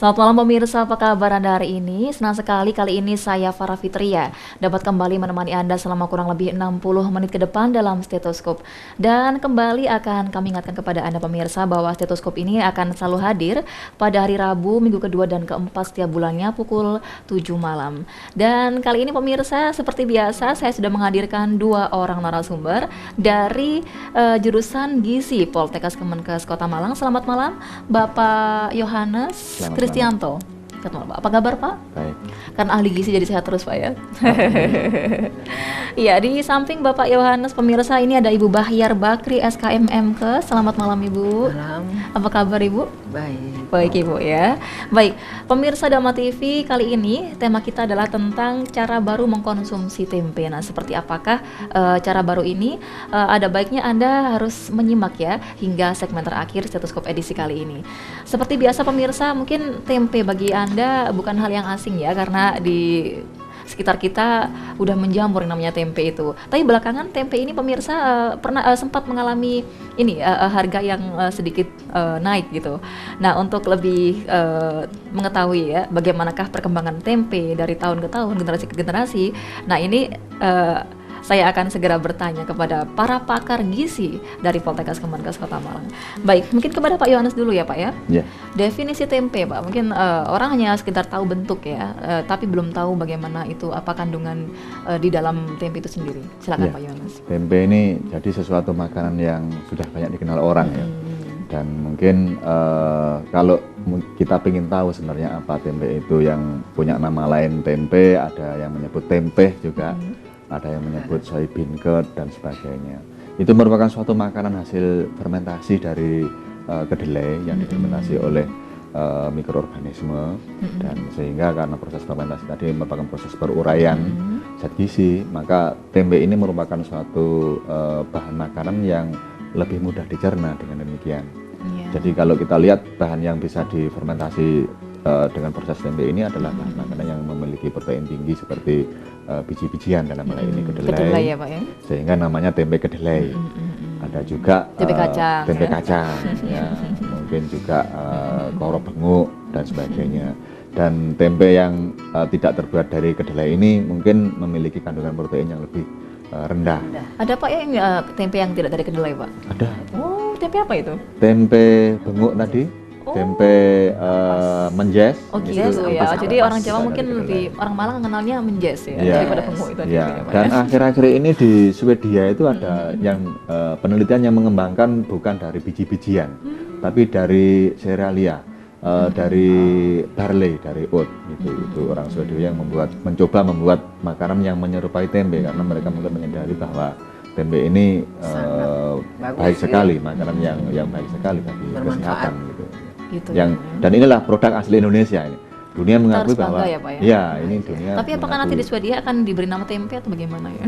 Selamat malam pemirsa, apa kabar Anda hari ini? Senang sekali kali ini saya Farah Fitria dapat kembali menemani Anda selama kurang lebih 60 menit ke depan dalam Stetoskop. Dan kembali akan kami ingatkan kepada Anda pemirsa bahwa Stetoskop ini akan selalu hadir pada hari Rabu, minggu kedua dan keempat setiap bulannya pukul 7 malam. Dan kali ini pemirsa, seperti biasa saya sudah menghadirkan 2 orang narasumber dari jurusan Gizi Poltekkes Kemenkes Kota Malang. Selamat malam Bapak Yohanes Kristianto. Selamat malam, Pak. Apa kabar, Pak? Baik. Kan ahli gizi jadi sehat terus, Pak ya. Iya, di samping Bapak Yohanes pemirsa ini ada Ibu Bahyar Bakri SKMMK. Selamat malam, Ibu. Malam. Apa kabar, Ibu? Baik. Baik, Ibu ya. Baik, pemirsa Dharma TV, kali ini tema kita adalah tentang cara baru mengkonsumsi tempe. Nah, seperti apakah cara baru ini? Ada baiknya Anda harus menyimak ya hingga segmen terakhir Stetoskop edisi kali ini. Seperti biasa pemirsa, mungkin tempe bagi Anda bukan hal yang asing ya, karena di sekitar kita udah menjamur yang namanya tempe itu. Tapi belakangan tempe ini pemirsa pernah sempat mengalami ini harga yang sedikit naik gitu. Nah, untuk lebih mengetahui ya bagaimanakah perkembangan tempe dari tahun ke tahun, generasi ke generasi. Nah, ini saya akan segera bertanya kepada para pakar gizi dari Poltekkes Kemenkes Kota Malang. Baik, mungkin kepada Pak Yohanes dulu ya Pak ya. Ya. Definisi tempe Pak, mungkin orang hanya sekedar tahu bentuk ya, tapi belum tahu bagaimana itu apa kandungan di dalam tempe itu sendiri. Silakan Ya. Pak Yohanes. Tempe ini jadi sesuatu makanan yang sudah banyak dikenal orang ya. Dan mungkin kalau kita ingin tahu sebenarnya apa tempe itu, yang punya nama lain tempe, ada yang menyebut tempe juga. Ada yang menyebut soybean curd dan sebagainya. Itu merupakan suatu makanan hasil fermentasi dari kedelai yang difermentasi oleh mikroorganisme, dan sehingga karena proses fermentasi tadi merupakan proses peruraian zat gizi, maka tempe ini merupakan suatu bahan makanan yang lebih mudah dicerna dengan demikian. Jadi kalau kita lihat bahan yang bisa difermentasi dengan proses tempe ini adalah bahan makanan yang memiliki protein tinggi seperti biji-bijian, dalam hal ini kedelai ya Pak ya. Sehingga namanya tempe kedelai. Ada juga tempe kacang, tempe ya? kacang ya. Mungkin juga koro benguk dan sebagainya. Dan tempe yang tidak terbuat dari kedelai ini mungkin memiliki kandungan protein yang lebih rendah. Ada Pak ya yang tempe yang tidak dari kedelai Pak? Ada. Oh, tempe apa itu? Tempe benguk tadi. Tempe menjes. Oh gitu ya. Jadi orang Jawa mungkin lebih, orang Malang kenalnya menjes ya, daripada benguk itu. Ya. Dan akhir-akhir ini di Swedia itu ada yang penelitian yang mengembangkan bukan dari biji-bijian, tapi dari cerealia, dari barley, dari oat. Itu orang Swedia yang mencoba membuat makanan yang menyerupai tempe, karena mereka mungkin menyadari bahwa tempe ini baik sekali, makanan yang baik sekali bagi kesehatan gitu. Dan inilah produk asli Indonesia ini. Dunia mengakui bahwa ya, Pak, ya? Ini dunia. Tapi apakah nanti di Swedia akan diberi nama tempe atau bagaimana ya?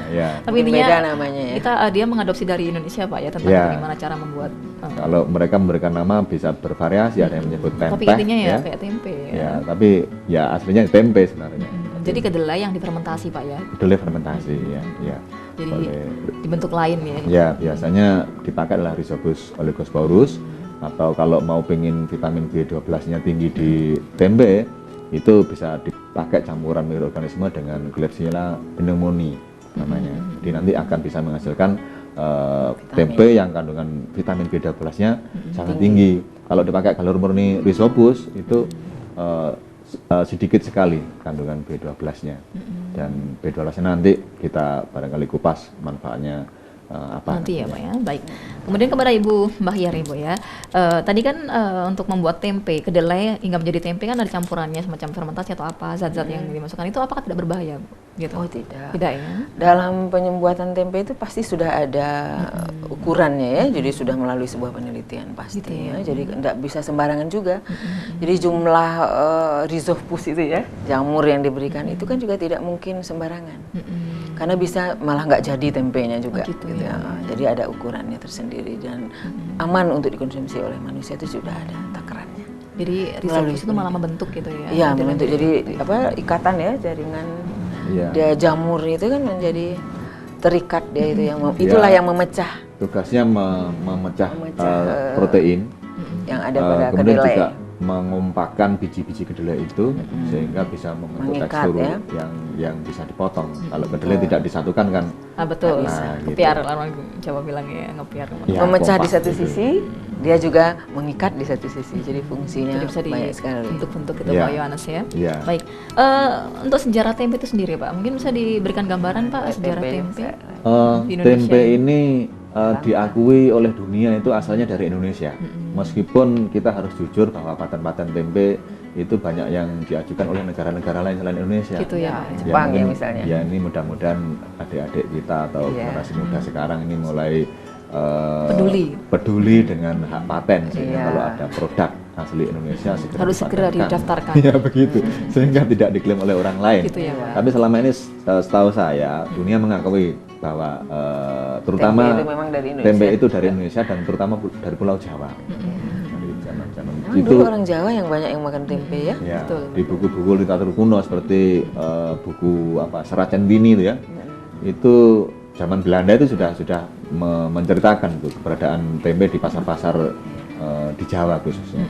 Ya. Tapi intinya beda namanya ya. Dia mengadopsi dari Indonesia Pak ya, tentang bagaimana cara membuat. Kalau mereka memberikan nama bisa bervariasi, ada yang menyebut tempe. Tapi intinya ya kayak tempe ya. Ya, tapi ya aslinya tempe sebenarnya. Jadi kedelai yang difermentasi Pak ya? Kedelai fermentasi ya. Jadi dibentuk lain ya? Ya, biasanya dipakai adalah Rhizopus oligosporus. Atau kalau mau pengen vitamin B12-nya tinggi di tempe, itu bisa dipakai campuran mikroorganisme dengan Klebsiella pneumoniae namanya. Jadi nanti akan bisa menghasilkan tempe yang kandungan vitamin B12-nya sangat tinggi. Kalau dipakai galur murni Rhizopus itu sedikit sekali kandungan B12-nya. Dan B12-nya nanti kita barangkali kupas manfaatnya apa nanti ya Pak ya. Baik. Kemudian kepada Ibu Bahyar Ibu ya. Tadi kan untuk membuat tempe kedelai hingga menjadi tempe kan ada campurannya semacam fermentasi atau apa zat-zat yang dimasukkan, itu apakah tidak berbahaya Bu? Gitu. Oh tidak. Tidak ya. Dalam penyembuatan tempe itu pasti sudah ada ukurannya ya. Jadi sudah melalui sebuah penelitian pasti gitu ya. Jadi tidak bisa sembarangan juga. Jadi jumlah Rhizopus itu ya, jamur yang diberikan itu kan juga tidak mungkin sembarangan. Karena bisa malah nggak jadi tempenya juga. Gitu ya. Jadi ada ukurannya tersendiri dan aman untuk dikonsumsi oleh manusia, itu sudah ada takarannya. Jadi Rhizopus itu malah membentuk gitu ya? Iya, membentuk jadi ikatan ya, jaringan. Dia jamur itu kan menjadi terikat dia itu yang itulah yang memecah. Tugasnya memecah protein yang ada pada kemudian kedelai. juga mengompakkan biji-biji kedelai itu sehingga bisa membentuk Mengikat, tekstur ya. yang bisa dipotong. Kalau kedelai tidak disatukan kan Betul. Nah, gitu. Ngepiar orang Jawa bilangnya ngepiar. Ya, memecah di kompak satu gitu. sisi, dia juga mengikat di satu sisi. Jadi fungsinya Jadi bisa banyak sekali. dibentuk-bentuk itu Iya. Pak Yohanes ya. Iya. Baik, untuk sejarah tempe itu sendiri Pak, mungkin bisa diberikan gambaran Pak sejarah tempe. Di Indonesia Tempe ini. ini diakui oleh dunia itu asalnya dari Indonesia. Meskipun kita harus jujur bahwa paten-paten tempe itu banyak yang diajukan oleh negara-negara lain selain Indonesia. Gitu ya, Pak. Jepang ya mungkin- misalnya. Ya ini mudah-mudahan adik-adik kita atau Iya. generasi muda sekarang ini mulai peduli dengan hak paten sehingga Iya. kalau ada produk asli Indonesia Harus segera dipatenkan. didaftarkan. Ya begitu, sehingga tidak diklaim oleh orang lain. Gitu ya, Pak. Tapi selama ini setahu saya dunia mengakui bahwa terutama Tempe itu memang dari Indonesia. tempe itu dari Indonesia dan terutama dari Pulau Jawa. Dari zaman-zaman Memang itu dulu orang Jawa yang banyak yang makan tempe ya. ya, Betul. di buku-buku literatur kuno seperti buku Serat Centini itu ya. Itu zaman Belanda itu sudah menceritakan tuh keberadaan tempe di pasar-pasar di Jawa khususnya.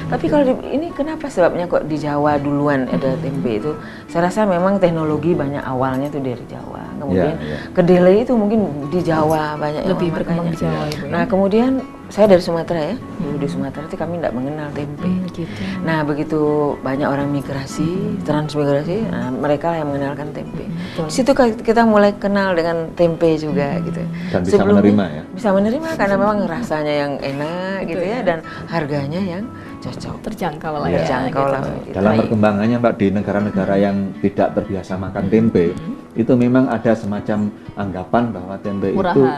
Tapi kalau ini kenapa sebabnya kok di Jawa duluan ada tempe itu? Saya rasa memang teknologi banyak awalnya itu dari Jawa. Kemudian Iya. kedelai itu mungkin di Jawa banyak yang Lebih berkembang memakainya. di Jawa Ibu ya. Nah kemudian saya dari Sumatera ya. Dulu di Sumatera itu kami tidak mengenal tempe. Gitu. Nah begitu banyak orang migrasi, transmigrasi, nah, mereka yang mengenalkan tempe. Betul. Di situ kita mulai kenal dengan tempe juga gitu. Dan bisa Sebelumnya menerima ya. Bisa menerima karena memang rasanya yang enak gitu Betul ya ya. dan harganya yang cocok. Terjangkau lah Iya. ya. Terjangkau gitu. lah. Dalam Baik. perkembangannya Mbak di negara-negara yang tidak terbiasa makan tempe itu memang ada semacam anggapan bahwa tempe itu Murahan.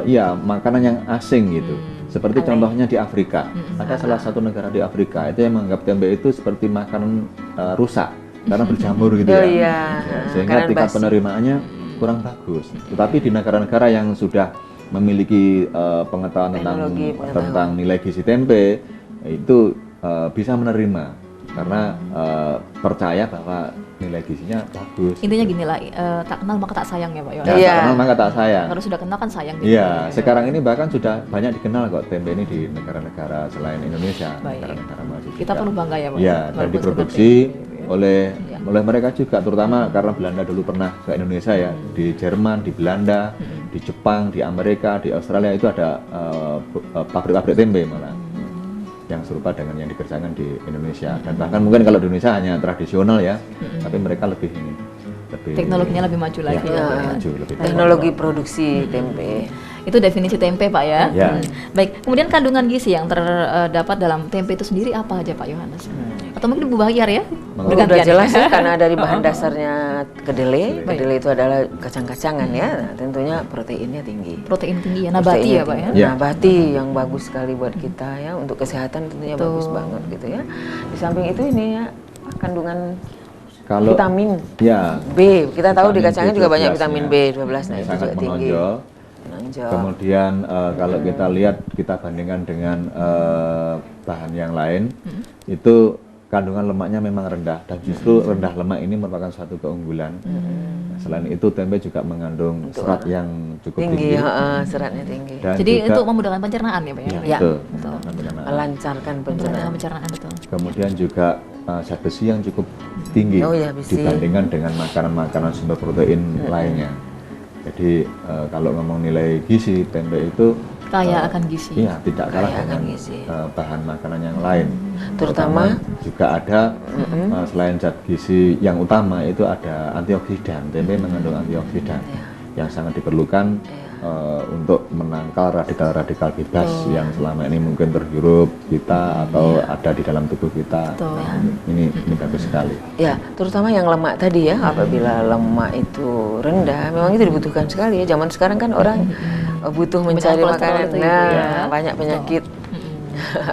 ya makanan yang asing gitu. Seperti Aneh. contohnya di Afrika. Ada salah satu negara di Afrika itu yang menganggap tempe itu seperti makanan rusak karena berjamur gitu Oh ya. iya. Ya, sehingga Makanan tingkat basi. penerimaannya kurang bagus. Tetapi di negara-negara yang sudah memiliki pengetahuan Teknologi, tentang nilai gizi tempe itu bisa menerima karena percaya bahwa nilai gizinya bagus. Intinya gini lah, tak kenal maka tak sayang ya Pak Yohanes. Ya, Iya. tak kenal maka tak sayang. Kalau sudah kenal kan sayang gitu. Iya, sekarang ini bahkan sudah banyak dikenal kok tempe ini di negara-negara selain Indonesia, Baik. negara-negara maju. Kita juga. perlu bangga ya Pak. Iya, dan Walaupun diproduksi sekedar tempe gitu ya. oleh mereka juga, terutama karena Belanda dulu pernah ke Indonesia ya, di Jerman, di Belanda, di Jepang, di Amerika, di Australia itu ada pabrik-pabrik tempe malah yang serupa dengan yang dikerjakan di Indonesia. Dan bahkan mungkin kalau di Indonesia hanya tradisional ya, tapi mereka lebih Teknologinya lebih maju lagi ya, ya, Pak lebih ya. maju, lebih Teknologi produksi tempe. Itu definisi tempe Pak ya. Ya. Baik, kemudian kandungan gizi yang terdapat dalam tempe itu sendiri apa aja Pak Yohanes? Atau mungkin Bu Bahyar ya? Oh, Udah Bergantian jelas ya. ya karena dari bahan dasarnya kedelai. Baik. Kedelai itu adalah kacang-kacangan ya. Nah, tentunya proteinnya tinggi. Protein tinggi ya, nabati Proteinnya ya Pak ya. tinggi. Ya. Nabati yang bagus sekali buat kita ya, untuk kesehatan tentunya Betul. bagus banget gitu ya. Di samping itu ini ya kandungan Kalau vitamin ya, B. Kita tahu di Vitamin kacangnya juga banyak B12 vitamin ya. B12, nah itu sangat juga tinggi. menonjol. Menonjol. Kemudian kalau kita lihat, kita bandingkan dengan bahan yang lain, itu kandungan lemaknya memang rendah dan justru rendah lemak ini merupakan suatu keunggulan. Nah, selain itu tempe juga mengandung serat yang cukup tinggi, tinggi. seratnya tinggi. Dan Jadi juga- untuk memudahkan pencernaan ya Pak ya. Ya. betul. Betul. Melancarkan Memudahkan pencernaan. pencernaan betul. Kemudian juga zat besi yang cukup tinggi Oh ya, besi. dibandingkan dengan makanan-makanan sumber protein lainnya. Jadi kalau ngomong nilai gizi, tempe itu Kaya akan gizi. iya, tidak kalah Kaya akan dengan gizi. bahan makanan yang lain. Terutama juga ada selain zat gizi yang utama itu ada antioksidan. Tempe mengandung antioksidan yang sangat diperlukan untuk menangkal radikal-radikal bebas yang selama ini mungkin terhirup kita atau ada di dalam tubuh kita. Betul. Ini bagus sekali. ya, terutama yang lemak tadi ya, apabila lemak itu rendah, memang itu dibutuhkan sekali ya. Zaman sekarang kan orang butuh mencari kolesterol makanan, itu, nah Ibu, ya. banyak penyakit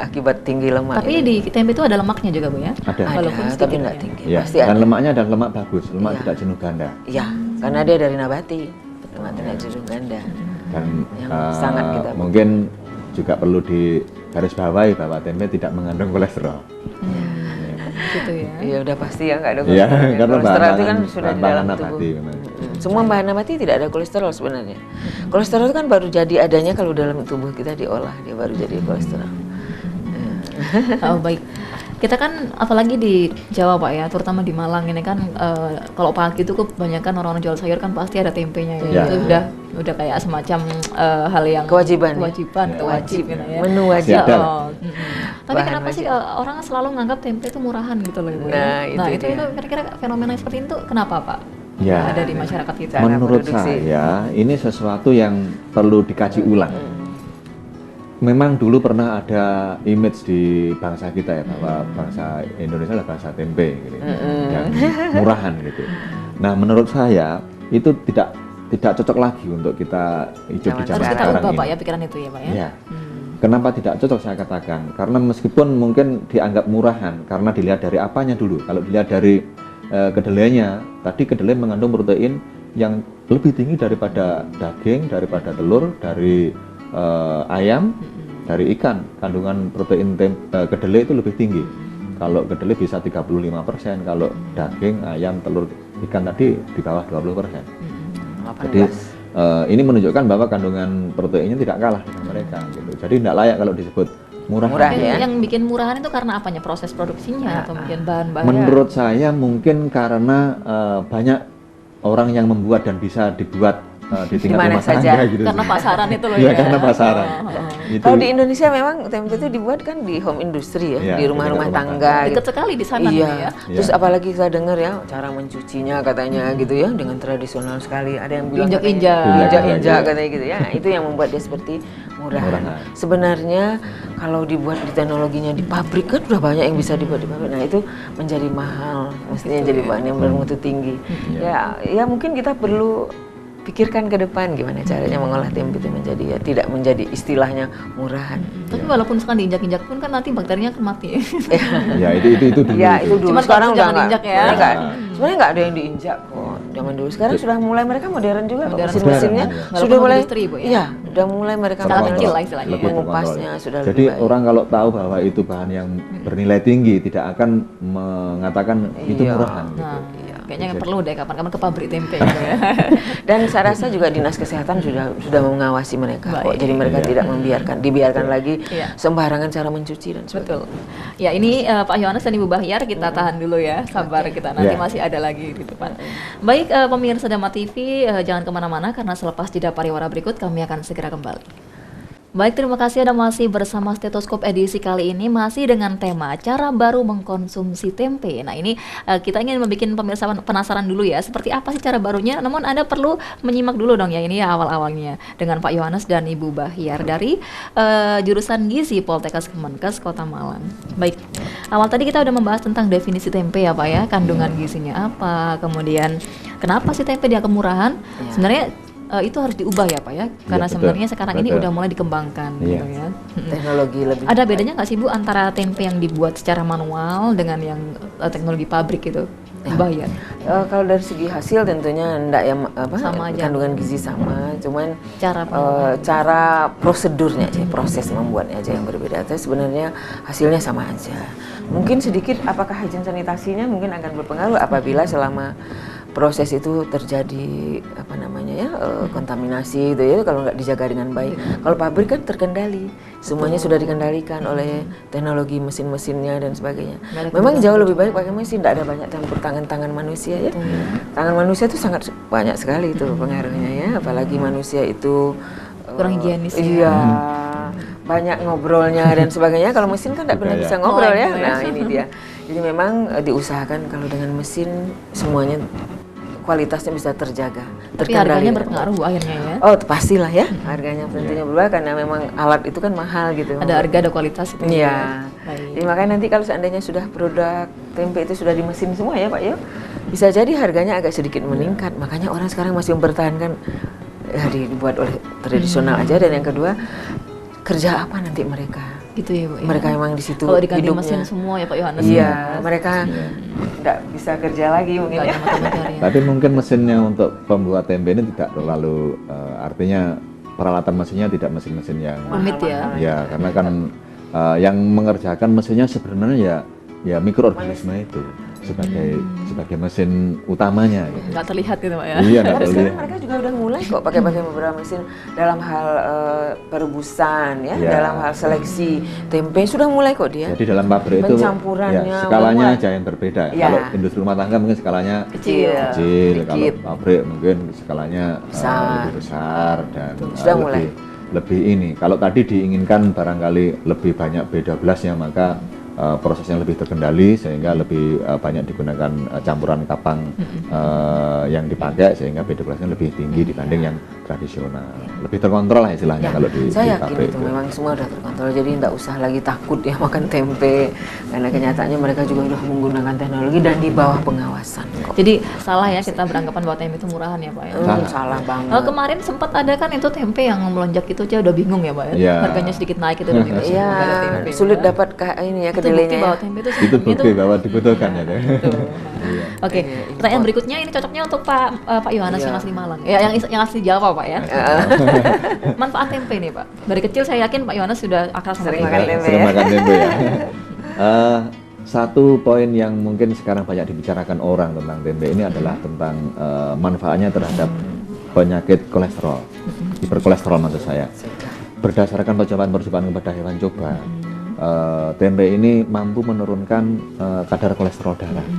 akibat tinggi lemak. Tapi itu. di tempe itu ada lemaknya juga Bu ya? Ada. Walaupun Ada, sedikit tapi tidak ya. tinggi. Ya, Pasti dan ada. lemaknya adalah lemak bagus, lemak Iya. tidak jenuh ganda. Ya, karena dia dari nabati. Lemak tidak jenuh ganda. Dan Yang sangat kita butuh. mungkin juga perlu digarisbawahi bahwa tempe tidak mengandung kolesterol. Gitu ya. Iya udah pasti ya, nggak ada Iya, kolesterol. karena Kolesterol itu kan bahan sudah di bahan dalam nabati tubuh. memang. Semua bahan nabati tidak ada kolesterol sebenarnya. Kolesterol itu kan baru jadi adanya kalau dalam tubuh kita diolah, dia baru jadi kolesterol. Oh baik. Kita kan apalagi di Jawa Pak ya, terutama di Malang ini kan kalau pagi itu kebanyakan orang-orang jual sayur kan pasti ada tempenya ya. Itu udah kayak semacam hal yang kewajiban wajib gitu ya. Menu wajib. Tapi kenapa sih orang selalu nganggap tempe itu murahan gitu loh Ibu? Nah, itu kira-kira fenomena seperti itu kenapa Pak? Ya, ada di masyarakat kita. Menurut saya ini sesuatu yang perlu dikaji ulang. Memang dulu pernah ada image di bangsa kita ya bahwa bangsa Indonesia adalah bangsa tempe gitu, yang murahan gitu. Nah, menurut saya itu tidak cocok lagi untuk kita hidup di zaman sekarang kita ubah ini. Pak ya pikiran itu ya Pak ya. Ya. Kenapa tidak cocok saya katakan? Karena meskipun mungkin dianggap murahan karena dilihat dari apanya dulu. Kalau dilihat dari kedelainya, tadi kedelai mengandung protein yang lebih tinggi daripada daging, daripada telur, dari ayam, dari ikan. Kandungan protein kedelai itu lebih tinggi. Kalau kedelai bisa 35%, kalau daging, ayam, telur, ikan tadi di bawah 20%. Jadi ini menunjukkan bahwa kandungan proteinnya tidak kalah dengan mereka gitu. Jadi tidak layak kalau disebut murah ya. Yang bikin murahan itu karena apanya? Proses produksinya atau mungkin bahan-bahan? Menurut saya mungkin karena banyak orang yang membuat dan bisa dibuat di tingkat rumah tangga gitu. Karena pasaran itu loh ya. Karena pasaran. Kalau di Indonesia memang tempe itu dibuat kan di home industry ya, di rumah-rumah tangga. Dekat sekali di sana gitu ya. Terus apalagi saya dengar ya cara mencucinya katanya gitu ya dengan tradisional sekali. Ada yang bilang injak katanya gitu ya. Itu yang membuat dia seperti murahan. Sebenarnya kalau dibuat di teknologinya di pabrik kan udah banyak yang bisa dibuat di pabrik. Nah, itu menjadi mahal, mestinya jadi bahan yang bermutu tinggi. Ya mungkin kita perlu pikirkan ke depan gimana caranya mengolah tempe itu menjadi tidak menjadi istilahnya murahan. Tapi walaupun sekarang diinjak-injak pun kan nanti bakterinya akan mati. Ya itu dulu. Ya itu dulu. Cuma sekarang udah nggak ya. Sebenarnya nggak ada yang diinjak kok. Zaman dulu sekarang sudah mulai mereka modern juga. Mesin-mesinnya sudah mulai industri Bu ya. Iya, udah mulai mereka kecil lah istilahnya. Mengupasnya sudah lebih baik. Jadi orang kalau tahu bahwa itu bahan yang bernilai tinggi tidak akan mengatakan itu murahan gitu. Kayaknya perlu deh kapan-kapan ke pabrik tempe gitu ya. Dan saya rasa juga dinas kesehatan sudah mengawasi mereka kok. Jadi mereka tidak dibiarkan lagi sembarangan cara mencuci dan sebagainya. Betul. Ya ini Pak Yohanes dan Ibu Bahyar kita tahan dulu ya, sabar kita nanti masih ada lagi di depan. Baik pemirsa Dharma TV jangan kemana-mana karena selepas jeda pariwara berikut kami akan segera kembali. Baik, terima kasih Anda masih bersama Stetoskop edisi kali ini masih dengan tema cara baru mengkonsumsi tempe. Nah ini kita ingin membuat pemirsa penasaran dulu ya, seperti apa sih cara barunya. Namun Anda perlu menyimak dulu dong ya, ini ya awal-awalnya dengan Pak Yohanes dan Ibu Bahyar dari jurusan Gizi Poltekkes Kemenkes Kota Malang. Baik, awal tadi kita udah membahas tentang definisi tempe ya Pak ya, kandungan gizinya apa, kemudian kenapa sih tempe dia kemurahan. Sebenarnya itu harus diubah ya Pak ya, karena sebenarnya sekarang ini udah mulai dikembangkan gitu ya. Teknologi lebih. Ada bedanya nggak sih Bu antara tempe yang dibuat secara manual dengan yang teknologi pabrik itu? Bayar. Kalau dari segi hasil tentunya enggak ya sama aja. Kandungan gizi sama, cuman cara prosedurnya aja, proses membuatnya aja yang berbeda. Tapi sebenarnya hasilnya sama aja. Mungkin sedikit apakah higien sanitasinya mungkin akan berpengaruh apabila selama proses itu terjadi kontaminasi gitu ya, kalau nggak dijaga dengan baik. Kalau pabrik kan terkendali, semuanya sudah dikendalikan oleh teknologi mesin-mesinnya dan sebagainya. Memang jauh lebih baik pakai mesin, tidak ada banyak campur tangan manusia ya. Tangan manusia itu sangat banyak sekali itu pengaruhnya ya, apalagi manusia itu kurang higienis. Iya. Banyak ngobrolnya dan sebagainya. Kalau mesin kan tidak pernah bisa ngobrol ya. Nah ini dia. Jadi memang diusahakan kalau dengan mesin semuanya kualitasnya bisa terjaga. Tapi harganya berpengaruh Bu akhirnya ya? Oh pastilah ya, harganya tentunya berubah karena memang alat itu kan mahal gitu. Ada harga, ada kualitas itu. Iya. Jadi makanya nanti kalau seandainya sudah produk tempe itu sudah di mesin semua ya Pak ya, bisa jadi harganya agak sedikit meningkat. Makanya orang sekarang masih mempertahankan ya dibuat oleh tradisional aja. Dan yang kedua, kerja apa nanti mereka? Gitu ya Bu ya? Mereka memang di situ kalau diganti hidupnya. Mesin semua ya Pak Yohanes. Iya, mereka tidak bisa kerja lagi mungkin ya. Tapi mungkin mesinnya untuk pembuat tempe ini tidak terlalu artinya peralatan mesinnya tidak mesin-mesin yang rumit ya. Ya, karena kan yang mengerjakan mesinnya sebenarnya ya mikroorganisme itu. sebagai mesin utamanya. Gitu. Nggak terlihat gitu Pak ya? Iya, nggak Tapi terlihat. sekarang mereka juga udah mulai kok pakai beberapa mesin dalam hal perebusan ya, dalam hal seleksi tempe sudah mulai kok dia. Jadi dalam pabrik itu pencampurannya skalanya aja yang berbeda. Ya. Kalau industri rumah tangga mungkin skalanya Kecil. kalau pabrik mungkin skalanya lebih besar dan sudah mulai. lebih ini. Kalau tadi diinginkan barangkali lebih banyak B12-nya, maka prosesnya lebih terkendali sehingga lebih banyak digunakan campuran kapang yang dipakai sehingga B12-nya lebih tinggi dibanding yang tradisional. Lebih terkontrol lah istilahnya kalau di Saya yakin pabrik itu memang semua udah terkontrol, jadi tidak usah lagi takut ya makan tempe, karena kenyataannya mereka juga udah menggunakan teknologi dan di bawah pengawasan kok. Jadi salah ya kita beranggapan bahwa tempe itu murahan ya Pak ya? Salah banget. Kemarin sempat ada kan itu tempe yang melonjak itu aja udah bingung ya Pak ya? Iya. Harganya sedikit naik itu udah bingung. Iya, Nggak ada tempe, sulit Pak. dapat ini ya Itu bukti kedelainya ya. bahwa tempe itu itu sebenarnya bukti bahwa dibutuhkan ya. Betul. Oke, pertanyaan berikutnya ini cocoknya untuk Pak Yohanes yang asli Malang. Ya, yang asli Jawa Pak ya. Manfaat tempe nih Pak. Dari kecil saya yakin Pak Yohanes sudah akrab sama Sering tempe. makan tempe. Sering makan tempe ya. Satu poin yang mungkin sekarang banyak dibicarakan orang tentang tempe ini adalah tentang manfaatnya terhadap penyakit kolesterol, hiperkolesterol maksud saya. Berdasarkan percobaan kepada hewan coba, tempe ini mampu menurunkan kadar kolesterol darah.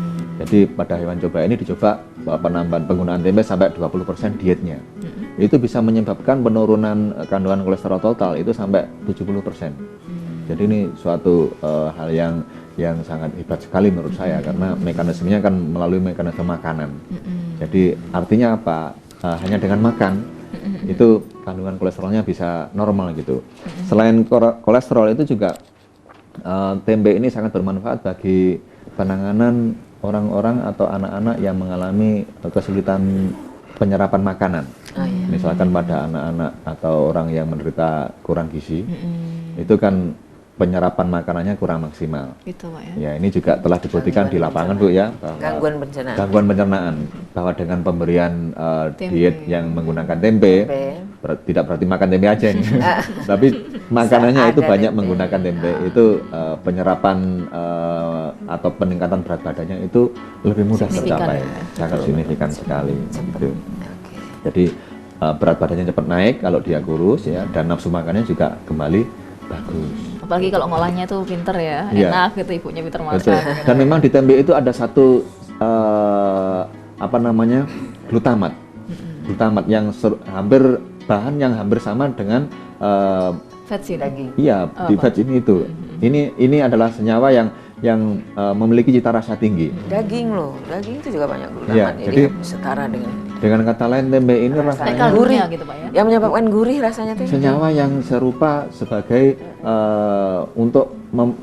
Jadi pada hewan coba ini dicoba penambahan penggunaan tempe sampai 20% dietnya. Itu bisa menyebabkan penurunan kandungan kolesterol total itu sampai 70%. Jadi ini suatu hal yang sangat hebat sekali menurut saya karena mekanismenya kan melalui mekanisme makanan. Jadi artinya apa? Hanya dengan makan itu kandungan kolesterolnya bisa normal gitu. Selain kolesterol itu juga tempe ini sangat bermanfaat bagi penanganan orang-orang atau anak-anak yang mengalami kesulitan penyerapan makanan. Misalkan pada anak-anak atau orang yang menderita kurang gizi, itu kan penyerapan makanannya kurang maksimal. Gitu Pak ya. Ya, ini juga telah dibuktikan di lapangan Bu ya, bahwa gangguan pencernaan bahwa dengan pemberian diet yang menggunakan tempe, tidak berarti makan tempe aja ini. Tapi makanannya itu banyak menggunakan tempe, itu penyerapan atau peningkatan berat badannya itu lebih mudah tercapai, sangat signifikan sekali. Gitu. Jadi berat badannya cepat naik kalau dia kurus ya, dan nafsu makannya juga kembali bagus. Apalagi kalau ngolahnya tuh pinter ya, enak gitu ibunya pinter masak. Dan memang di tempe itu ada satu glutamat. Glutamat yang hampir bahan yang hampir sama dengan fat sih daging. Iya, di fat ini itu. Ini adalah senyawa yang memiliki cita rasa tinggi. Daging itu juga banyak glutamat. Ya, jadi setara dengan kata lain tempe ini rasanya gurih gitu Pak ya. Yang menyebabkan gurih rasanya tempe. Senyawa yang serupa sebagai untuk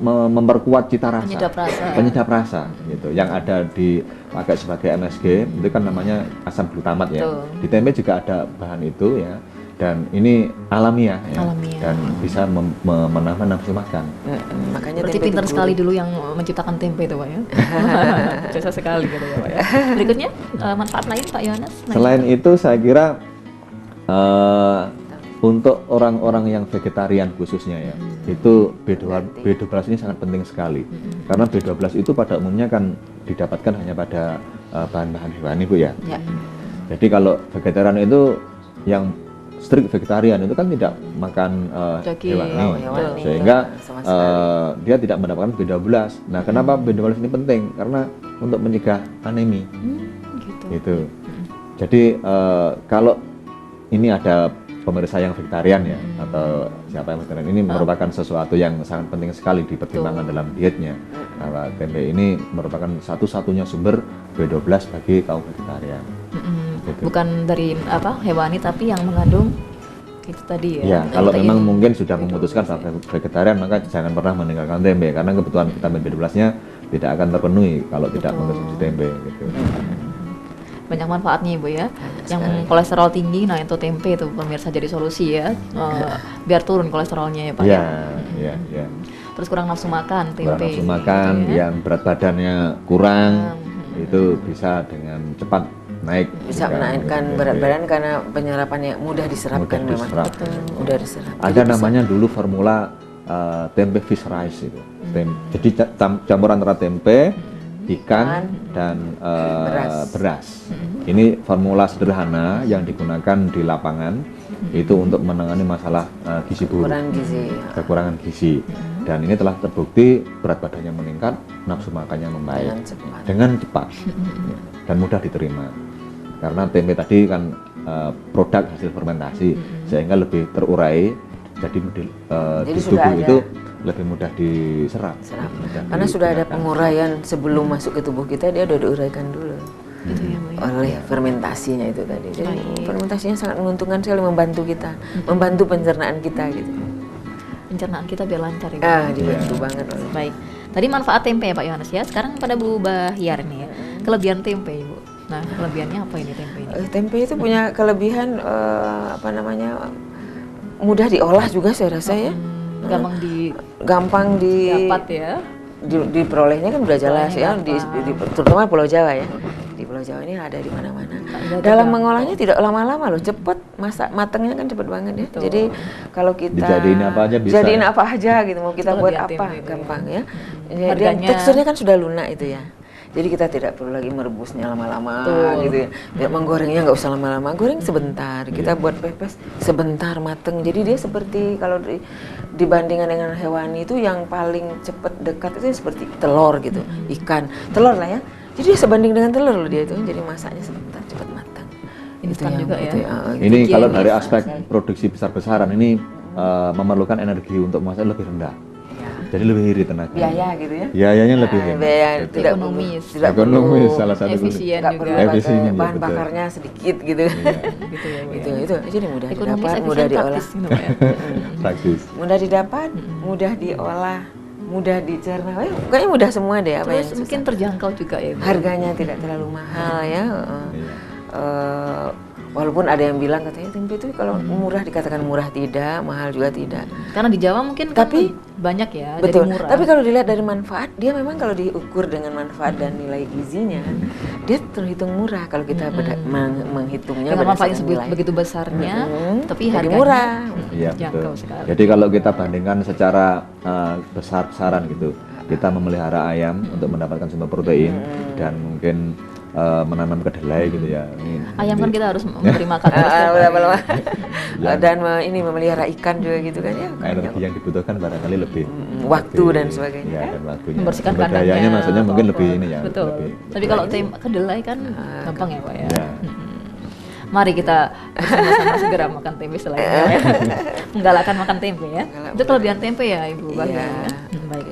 memperkuat cita rasa, penyedap rasa gitu. Yang ada dipakai sebagai MSG itu kan namanya asam glutamat ya. Di tempe juga ada bahan itu ya. Dan ini alamiah ya, dan bisa menambah nafsu makan. Makanya berarti pintar sekali dulu yang menciptakan tempe itu Pak ya. Jasa sekali gitu ya Pak ya. Berikutnya manfaat lain Pak Yohanes? Selain itu saya kira untuk orang-orang yang vegetarian khususnya ya, itu B12 ini sangat penting sekali. Karena B12 itu pada umumnya kan didapatkan hanya pada bahan-bahan hewani Bu ya. Jadi kalau vegetarian itu yang strict vegetarian itu kan tidak makan hewani, sehingga dia tidak mendapatkan B12. Nah, kenapa B12 ini penting? Karena untuk mencegah anemi. Gitu. Jadi kalau ini ada pemirsa yang vegetarian ya, atau siapa yang vegetarian, ini merupakan sesuatu yang sangat penting sekali dipertimbangkan dalam dietnya. Karena tempe ini merupakan satu-satunya sumber B12 bagi kaum vegetarian. Gitu. Bukan dari hewani tapi yang mengandung itu tadi ya. Ya, kalau memang mungkin sudah memutuskan vegetarian maka jangan pernah meninggalkan tempe karena kebutuhan vitamin B12-nya tidak akan terpenuhi kalau tidak mengkonsumsi tempe gitu. Banyak manfaatnya Ibu ya. Yang kolesterol tinggi, nah itu tempe itu pemirsa jadi solusi ya. Biar turun kolesterolnya ya Pak ya. Ya. Terus kurang nafsu makan tempe. Kurang nafsu makan, gitu ya. Yang berat badannya kurang itu bisa dengan cepat naik, bisa menaikkan berat badan karena penyerapannya mudah diserapkan. Mudah diserap. Ada namanya dulu formula tempe fish rice itu. Jadi campuran antara tempe ikan dan beras. Ini formula sederhana yang digunakan di lapangan itu untuk menangani masalah gizi buruk, kekurangan gizi. Dan ini telah terbukti berat badannya meningkat, nafsu makannya membaik dengan cepat dan mudah diterima. Karena tempe tadi kan produk hasil fermentasi, sehingga lebih terurai, jadi di tubuh itu lebih mudah diserap. Karena sudah ada penguraian sebelum masuk ke tubuh kita, dia sudah diuraikan dulu oleh fermentasinya itu tadi. Jadi fermentasinya sangat menguntungkan sekali, membantu kita, membantu pencernaan kita gitu. Pencernaan kita biar lancar ya. Dibantu banget. Baik. Tadi manfaat tempe ya Pak Yohanes ya. Sekarang pada Bu Bahyar nih ya. Kelebihan tempe Bu. Nah, kelebihannya apa ini tempe ini? Tempe itu punya kelebihan mudah diolah juga saya rasa ya. Gampang dapat ya. Diperolehnya kan udah jelas ya, terutama Pulau Jawa ya. Di Pulau Jawa ini ada di mana-mana. Dalam mengolahnya tidak lama-lama loh, cepet, matangnya kan cepet banget ya. Betul. Jadi kalau kita dijadiin apa aja bisa. Jadiin apa aja gitu, mau kita buat apa gampang ya. Harganya, teksturnya kan sudah lunak itu ya. Jadi kita tidak perlu lagi merebusnya lama-lama gitu ya. Menggorengnya nggak usah lama-lama, goreng sebentar. Kita buat pepes sebentar mateng. Jadi dia seperti kalau dibandingkan dengan hewani itu yang paling cepat dekat itu seperti telur gitu, ikan, telur lah ya. Jadi dia sebanding dengan telur loh dia itu. Jadi masaknya sebentar cepat matang. Instan juga ya. Ini kalau dari aspek produksi besar-besaran ini memerlukan energi untuk memasak lebih rendah. Jadi lebih irit tenaga. Biaya gitu ya? Biayanya lebih hemat. Biaya tidak ekonomis salah satu. Efisien juga. Efisien bahan bakarnya sedikit gitu. Gitu ya. Itu jadi mudah ekonomis, didapat, mudah diolah. Praktis. Mudah didapat, mudah diolah, mudah dicerna. Kayaknya mudah semua deh apa yang susah. Mungkin terjangkau juga ya. Harganya tidak terlalu mahal ya. Walaupun ada yang bilang katanya tempe itu kalau murah dikatakan murah, tidak, mahal juga tidak. Karena di Jawa mungkin tapi banyak ya, betul. Jadi murah. Tapi kalau dilihat dari manfaat, dia memang kalau diukur dengan manfaat dan nilai gizinya, dia terhitung murah kalau kita menghitungnya dengan manfaat nilai. Begitu besarnya, tapi harganya murah. Iya, betul. Jadi kalau kita bandingkan secara besar-besaran gitu, kita memelihara ayam untuk mendapatkan sumber protein dan mungkin menanam kedelai gitu ya. Ayam kan kita harus memberi makan terus dan ini memelihara ikan juga gitu kan ya. Energi yang dibutuhkan barangkali lebih waktu dan sebagainya. Ya, dan waktunya. Membersihkan kandangnya. Dayanya maksudnya mungkin lebih ini ya. Betul. Lebih, tapi kalau kedelai kan gampang ya Pak ya. Mari kita bersama-sama segera makan tempe selain ya. Menggalakkan makan tempe ya. Itu kelebihan tempe ya Ibu Bahyar. Baik.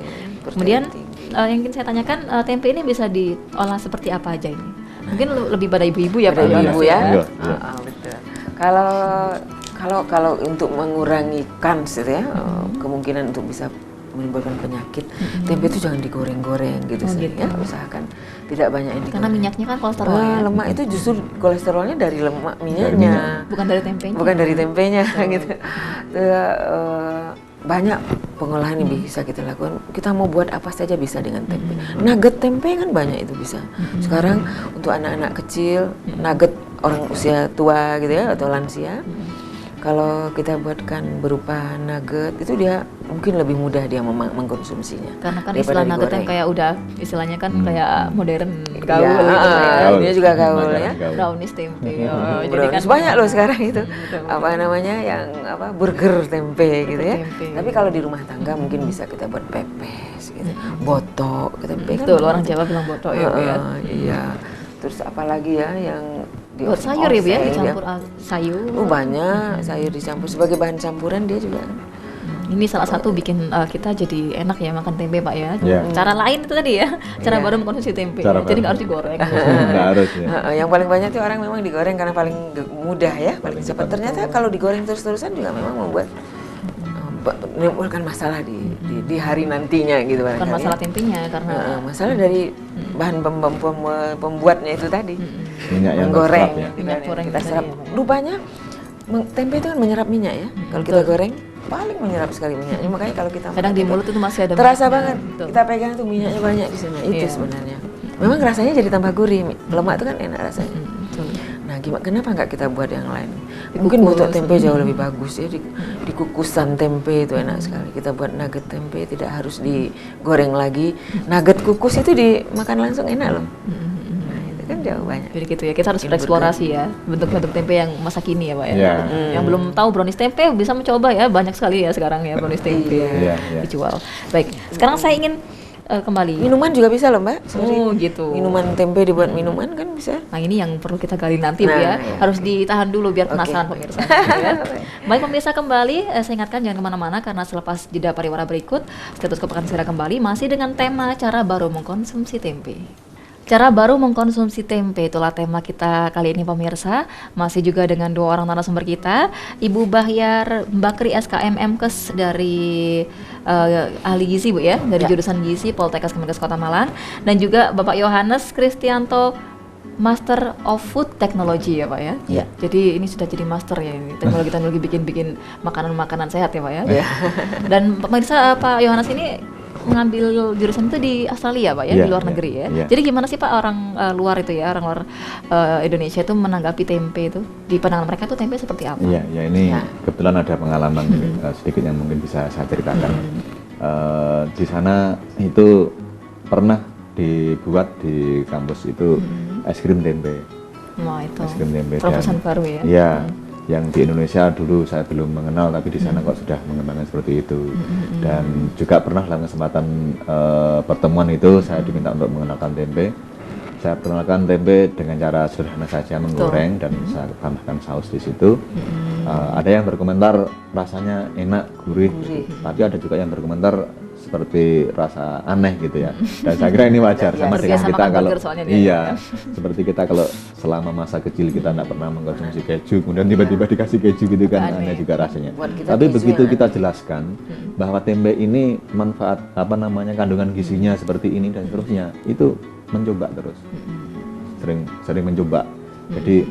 Kemudian yang ingin saya tanyakan, tempe ini bisa diolah seperti apa aja ini? Mungkin lebih pada ibu-ibu ya Pak Ibu ya. Betul. Kalau untuk mengurangi kans gitu ya, kemungkinan untuk bisa menimbulkan penyakit, tempe itu jangan digoreng-goreng gitu ya. Usahakan tidak banyak yang digoreng. Karena minyaknya kan kolesterol ya. Lemak itu justru kolesterolnya dari lemak minyaknya. Bukan dari tempenya. Bukan dari tempenya gitu. Banyak pengolahan yang bisa kita lakukan. Kita mau buat apa saja bisa dengan tempe. Nugget tempe kan banyak itu bisa. Sekarang untuk anak-anak kecil, nugget orang usia tua gitu ya atau lansia, kalau kita buatkan berupa nugget itu dia mungkin lebih mudah dia mengkonsumsinya. Karena kan istilah nugget yang kayak udah istilahnya kan kayak modern gaul ya, gitu ya. Dia juga gaul ya. Brownies tempe. Jadi kan banyak loh sekarang itu. Apa namanya yang burger tempe gitu ya. Tapi kalau di rumah tangga mungkin bisa kita buat pepes gitu. Botok tempe kan. Betul, orang Jawa bilang botok ya. Iya. Terus apalagi ya yang buat sayur ya Bu ya, dicampur sayur. Banyak sayur dicampur sebagai bahan campuran dia juga. Ini salah satu bikin kita jadi enak ya makan tempe Pak ya. Cara lain itu tadi ya, cara baru mengkonsumsi tempe. Jadi nggak harus digoreng. Nggak harus ya. Yang paling banyak tuh orang memang digoreng karena paling mudah ya, paling cepat. Ternyata kalau digoreng terus-terusan juga memang membuat menimbulkan masalah di hari nantinya gitu. Bukan masalah tempenya karena masalah dari bahan pembuatnya itu tadi. Minyak yang menggoreng ya. Minyak goreng kita serap. Rupanya tempe itu kan menyerap minyak ya. Kalau kita goreng paling menyerap sekali minyaknya, makanya kalau kita kadang di mulut itu masih ada terasa banget. Kita pegang tuh minyaknya banyak di sana. Itu sebenarnya. Memang rasanya jadi tambah gurih. Lemak itu kan enak rasanya. Nah gimana? Kenapa nggak kita buat yang lain? Mungkin buat tempe jauh lebih bagus ya. Di kukusan tempe itu enak sekali. Kita buat nugget tempe, tidak harus digoreng lagi. Nugget kukus itu dimakan langsung enak loh. Kan jauh banyak. Jadi gitu ya, kita harus bereksplorasi ya bentuk-bentuk tempe yang masa kini ya Pak ya. Yang belum tahu brownies tempe bisa mencoba ya, banyak sekali ya sekarang ya brownies tempe dijual. Baik, sekarang saya ingin kembali. Minuman juga bisa loh Mbak. Oh gitu. Minuman tempe dibuat minuman kan bisa. Nah ini yang perlu kita gali nanti Bu ya. Harus ditahan dulu biar penasaran pemirsa. Ya. Baik pemirsa, kembali saya ingatkan jangan kemana-mana karena selepas jeda pariwara berikut Stetoskop akan segera kembali masih dengan tema cara baru mengkonsumsi tempe. Cara baru mengkonsumsi tempe, itulah tema kita kali ini pemirsa. Masih juga dengan dua orang narasumber kita, Ibu Bahyar Bakri SKM MKes dari ahli gizi Bu ya, dari jurusan gizi Poltekkes Kemenkes Kota Malang, dan juga Bapak Yohanes Kristianto Master of Food Technology ya Pak ya. Iya. Jadi ini sudah jadi master ya, ini teknologi bikin makanan-makanan sehat ya Pak ya. Dan pemirsa Pak Yohanes ini mengambil jurusan itu di Australia Pak ya, di luar negeri ya. Jadi gimana sih Pak orang luar itu ya, orang luar Indonesia itu menanggapi tempe itu? Di pandangan mereka tuh tempe seperti apa? Iya, ini kebetulan ada pengalaman sedikit yang mungkin bisa saya ceritakan. Di sana itu pernah dibuat di kampus itu es krim tempe. Wah itu. Es krim tempe. Terobosan baru ya. Iya. Yang di Indonesia dulu saya belum mengenal, tapi di sana kok sudah mengembangkan seperti itu. Dan juga pernah dalam kesempatan pertemuan itu saya diminta untuk mengenalkan tempe. Saya perkenalkan tempe dengan cara sederhana saja, menggoreng dan saya tambahkan saus di situ. Ada yang berkomentar rasanya enak, gurih. Tapi ada juga yang berkomentar seperti rasa aneh gitu ya. Dan saya kira ini wajar sama dengan kita kalau seperti kita kalau selama masa kecil kita tidak pernah mengkonsumsi keju, kemudian tiba-tiba dikasih keju gitu kan aneh juga rasanya. Tapi begitu kita jelaskan bahwa tempe ini manfaat kandungan gizinya seperti ini dan seterusnya, itu mencoba terus. Sering mencoba. Jadi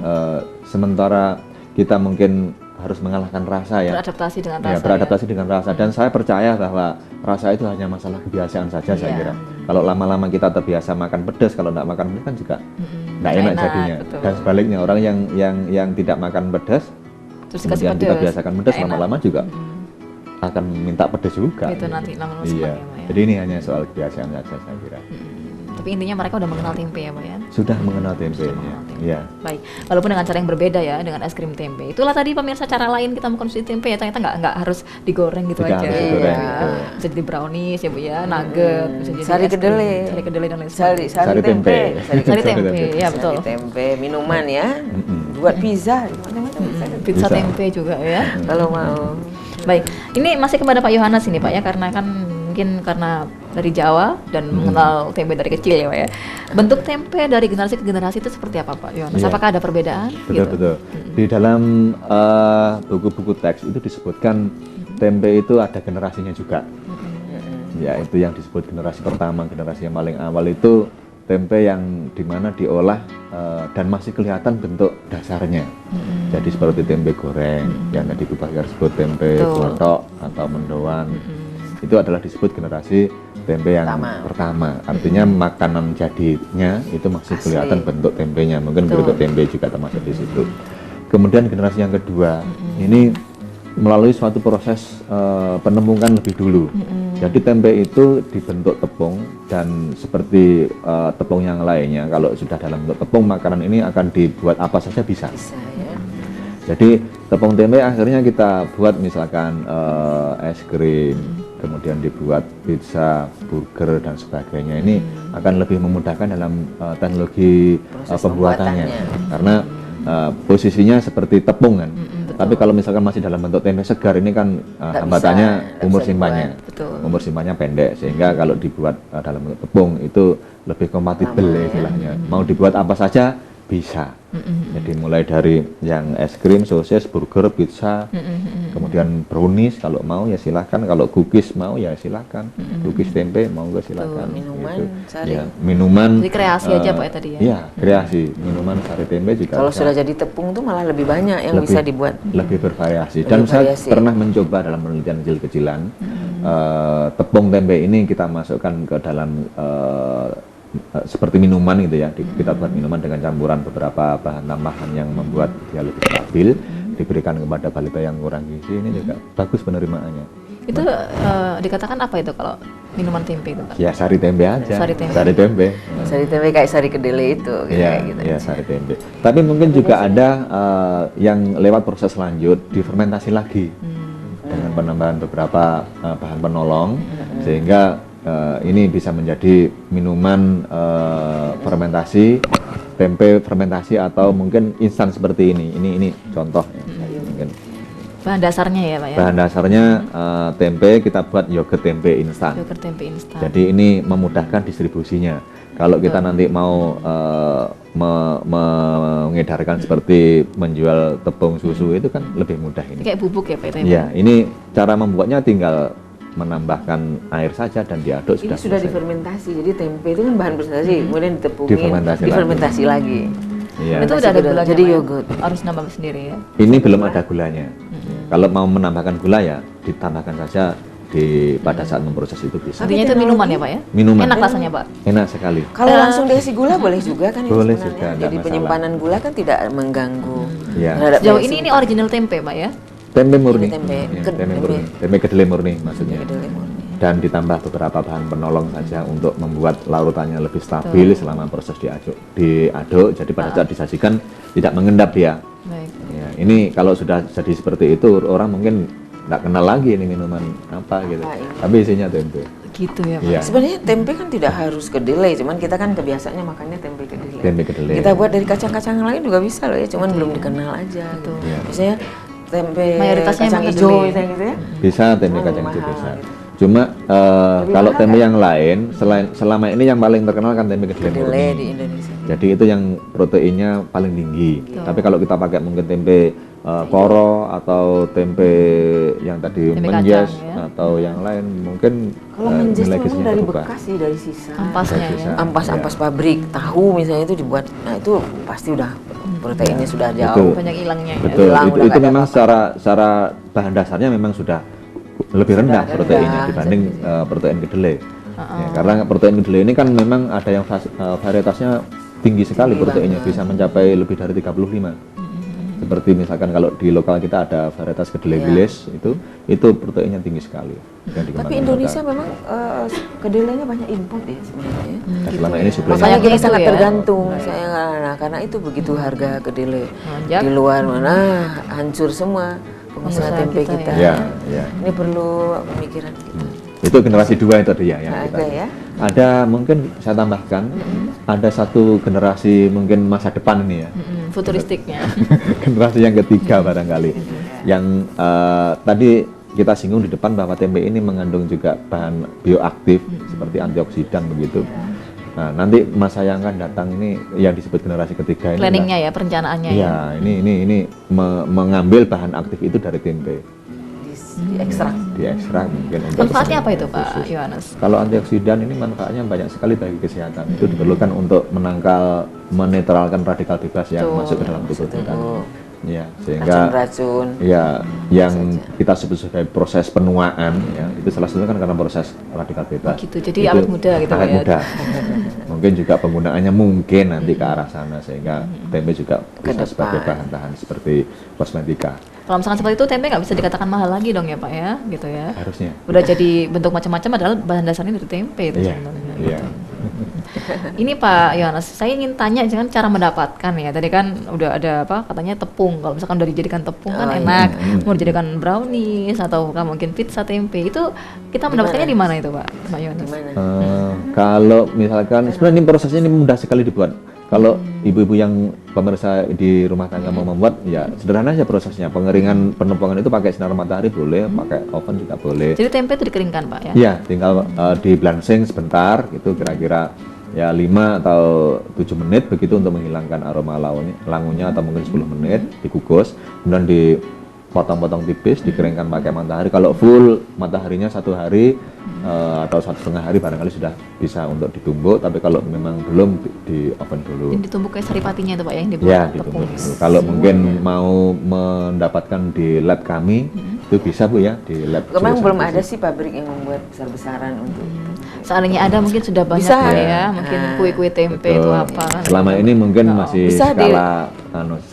sementara kita mungkin harus mengalahkan rasa ya. Beradaptasi dengan rasa. Beradaptasi dengan rasa. Dan saya percaya bahwa rasa itu hanya masalah kebiasaan saja saya kira. Kalau lama-lama kita terbiasa makan pedas, kalau tidak makan pedas kan juga nggak enak jadinya. Betul. Dan sebaliknya orang yang tidak makan pedas, terus kemudian kita biasakan pedas, lama-lama juga akan minta pedas juga. Itu nanti lama-lama ya. Jadi ini hanya soal kebiasaan saja saya kira. Tapi intinya mereka udah mengenal tempe ya Pak ya? Sudah mengenal tempe. Ya. Baik, walaupun dengan cara yang berbeda ya, dengan es krim tempe. Itulah tadi pemirsa cara lain kita mengkonsumsi tempe ya, ternyata nggak harus digoreng gitu aja. Harus digoreng, bisa jadi brownies ya Bu ya, nugget, bisa jadi sari kedelai dan lain sebagainya. Sari tempe. Sari tempe, ya betul. Sari tempe, minuman ya. Buat pizza, pizza tempe juga ya. Kalau mau. Baik, ini masih kepada Pak Yohanes ini Pak ya, karena kan mungkin karena dari Jawa dan mengenal tempe dari kecil ya Pak ya. Bentuk tempe dari generasi ke generasi itu seperti apa Pak Yohanes? Apakah ada perbedaan? Betul. Di dalam buku-buku teks itu disebutkan tempe itu ada generasinya juga. Ya itu yang disebut generasi pertama, generasi yang paling awal itu tempe yang dimana diolah dan masih kelihatan bentuk dasarnya. Jadi seperti tempe goreng yang tadi Bu Bahyar sebut tempe klothok atau mendoan. Itu adalah disebut generasi tempe yang pertama. Artinya makanan jadinya itu masih kelihatan bentuk tempenya. Mungkin bentuk tempe juga termasuk di situ. Kemudian generasi yang kedua ini melalui suatu proses penemukan lebih dulu. Jadi tempe itu dibentuk tepung dan seperti tepung yang lainnya. Kalau sudah dalam bentuk tepung, makanan ini akan dibuat apa saja bisa. Jadi tepung tempe akhirnya kita buat misalkan es krim, kemudian dibuat pizza, burger dan sebagainya. Ini akan lebih memudahkan dalam teknologi pembuatannya karena posisinya seperti tepung kan. Tapi kalau misalkan masih dalam bentuk tempe segar ini kan hambatannya umur simpannya. Umur simpannya pendek sehingga kalau dibuat dalam bentuk tepung itu lebih kompatibel istilahnya. Mau dibuat apa saja bisa. Jadi mulai dari yang es krim, sosis, burger, pizza, kemudian brownies kalau mau ya silakan, kalau cookies mau ya silakan, cookies tempe mau juga silakan. Minuman, sari. Ya, minuman. Jadi kreasi aja Pak ya tadi ya. Iya, kreasi. Minuman sari tempe juga. Kalau sudah jadi tepung tuh malah lebih banyak yang bisa dibuat. Lebih bervariasi. Dan saya pernah mencoba dalam penelitian kecil-kecilan tepung tempe ini kita masukkan ke dalam seperti minuman gitu ya, kita buat minuman dengan campuran beberapa bahan tambahan yang membuat dia lebih stabil, diberikan kepada balita yang kurang gizi, ini juga bagus penerimaannya. Itu dikatakan apa itu kalau minuman tempe itu, Pak? Ya sari tempe aja. Sari tempe. Sari tempe. Sari tempe kayak sari kedelai itu Ya, gitu. ya sari tempe. Tapi mungkin juga ada yang lewat proses lanjut difermentasi lagi dengan penambahan beberapa bahan penolong sehingga ini bisa menjadi minuman fermentasi, tempe fermentasi atau mungkin instan seperti ini. Ini contoh mungkin. Bahan dasarnya ya, Pak ya? Bahan dasarnya tempe, kita buat yogurt tempe instan. Yogurt tempe instan. Jadi ini memudahkan distribusinya. Kalau kita nanti mau mengedarkan seperti menjual tepung susu itu kan lebih mudah ini. Kayak bubuk ya, Pak? Tempe? Ya, ini cara membuatnya tinggal menambahkan air saja dan diaduk Ini sudah selesai. difermentasi, jadi tempe itu kan bahan fermentasi, kemudian ditepungin, Difermentasi lagi. Iya. Itu udah ada gulanya, jadi Pak ya? yogurt. Harus nambah sendiri ya? Ini belum ada gulanya. Kalau mau menambahkan gula ya ditambahkan saja pada saat memproses itu bisa. Artinya itu minuman ya, Pak ya? Minuman. Enak rasanya, Pak? Enak sekali. Kalau langsung diisi gula boleh juga kan ya Boleh sebenarnya. juga, nggak Jadi masalah. penyimpanan gula kan tidak mengganggu Ya. terhadap Sejauh daya ini original tempe, Pak ya? Tempe murni. Ini tempe Ya, kedelai. tempe murni. Tempe kedelai murni maksudnya. kedelai murni. Dan ditambah beberapa bahan penolong saja untuk membuat larutannya lebih stabil selama proses diaduk. Jadi pada saat disajikan tidak mengendap dia. Baik. Ya, ini kalau sudah jadi seperti itu orang mungkin nggak kenal lagi ini minuman apa gitu. Apa ini? Tapi isinya tempe. Gitu ya, Pak? Iya. Sebenarnya tempe kan tidak harus kedelai, cuman kita kan kebiasaannya makannya tempe kedelai. Tempe kedelai. Kita buat dari kacang-kacang lain juga bisa loh ya, cuman belum dikenal aja gitu. Iya. Misalnya tempe Mayoritasnya kacang emang hijau kedelai. misalnya gitu ya. Bisa tempe Cuman kacang lebih hijau mahal bisa. gitu. Cuma kalau mahal tempe kan? yang lain selama ini yang paling terkenal kan tempe kedelai Kedelai murni. di Indonesia. Jadi itu yang proteinnya paling tinggi. Tapi kalau kita pakai mungkin tempe koro atau tempe yang tadi Tempe menjes kacang, ya. atau yang lain mungkin Kalau menjes nilai memang gizinya dari berubah. bekas sih, dari sisa. Ampasnya Dari ya? sisa. Ampas-ampas pabrik, tahu misalnya itu dibuat, nah itu pasti udah proteinnya sudah jauh. Banyak hilangnya ya? Betul, hilang, itu udah nggak ada memang apa-apa. secara bahan dasarnya memang sudah lebih rendah rendah, proteinnya dibanding protein kedelai. Ya, karena protein kedelai ini kan memang ada yang varietasnya tinggi sekali proteinnya, bisa mencapai lebih dari 35. Seperti misalkan kalau di lokal kita ada varietas kedelai giles itu proteinnya tinggi sekali. Tapi Indonesia memang kedelainya banyak import ya sebenarnya. Dan selama ini suplainya Makanya kita Itu sangat ya. tergantung. Nah, karena itu begitu harga kedelai Melonjak. di luar mana hancur semua pengusaha Pengusaha tempe kita kita. ya, ya. Ini perlu pemikiran kita. Itu generasi 2 itu tadi ya yang kita. Ada ya. Ada mungkin saya tambahkan ada satu generasi mungkin masa depan ini ya. Futuristiknya. Generasi yang ketiga barangkali yang tadi kita singgung di depan bahwa tempe ini mengandung juga bahan bioaktif seperti antioksidan begitu. Nah, nanti masa yang akan datang ini yang disebut generasi ketiga ini Planningnya ya, perencanaannya ya. ya ini mengambil bahan aktif itu dari tempe, Diekstrak. diekstrak mungkin untuk Manfaatnya apa kesenangan itu, Pak khusus. Yohanes? Kalau antioksidan ini manfaatnya banyak sekali bagi kesehatan. Itu diperlukan untuk menetralkan radikal bebas yang Betul. masuk ke dalam tubuh kita. Ya, sehingga Racun-racun. ya yang kita sebut sebagai proses penuaan ya itu salah satunya kan karena proses radikal bebas. Gitu, jadi awet muda gitu, awet Pak ya. muda. Mungkin juga penggunaannya mungkin nanti ke arah sana sehingga tempe juga bisa sebagai bahan-bahan seperti kosmetika. Kalau misalkan seperti itu tempe nggak bisa dikatakan mahal lagi dong ya, Pak ya, gitu ya. Harusnya. Udah jadi bentuk macam-macam adalah bahan dasarnya dari tempe itu Iya. sebenarnya. Iya. Ini Pak Yohanes, saya ingin tanya jangan cara mendapatkan ya. Tadi kan udah ada apa katanya tepung. Kalau misalkan udah dijadikan tepung kan Oh, iya. enak. Mau dijadikan brownies atau mungkin pizza tempe. Itu kita mendapatkannya di mana itu, Pak Yohanes? Gimana? Kalau misalkan sebenarnya ini prosesnya ini mudah sekali dibuat. Kalau ibu-ibu yang pemirsa di rumah tangga mau membuat, ya sederhana aja prosesnya. Pengeringan penempungan itu pakai sinar matahari boleh, pakai oven juga boleh. Jadi tempe itu dikeringkan, Pak ya? Iya, tinggal di blancing sebentar, itu kira-kira ya 5 atau 7 menit begitu untuk menghilangkan aroma langunya atau mungkin 10 menit dikukus, kemudian dipotong-potong tipis, dikeringkan pakai matahari. Kalau full mataharinya 1 hari atau 1,5 hari barangkali sudah bisa untuk ditumbuk, tapi kalau memang belum di oven dulu. Yang ditumbuk kayak saripatinya itu, Pak ya, yang dibuat Ya, tepung. ditumbuk dulu. Kalau mungkin mau mendapatkan di lab kami, itu bisa Bu ya, di lab. Memang Jurusan belum Gizi. ada sih pabrik yang membuat besar-besaran untuk seandainya ada mungkin sudah banyak Bisa. ya, mungkin kue-kue tempe itu Betul. apa kan. Selama ini mungkin masih Bisa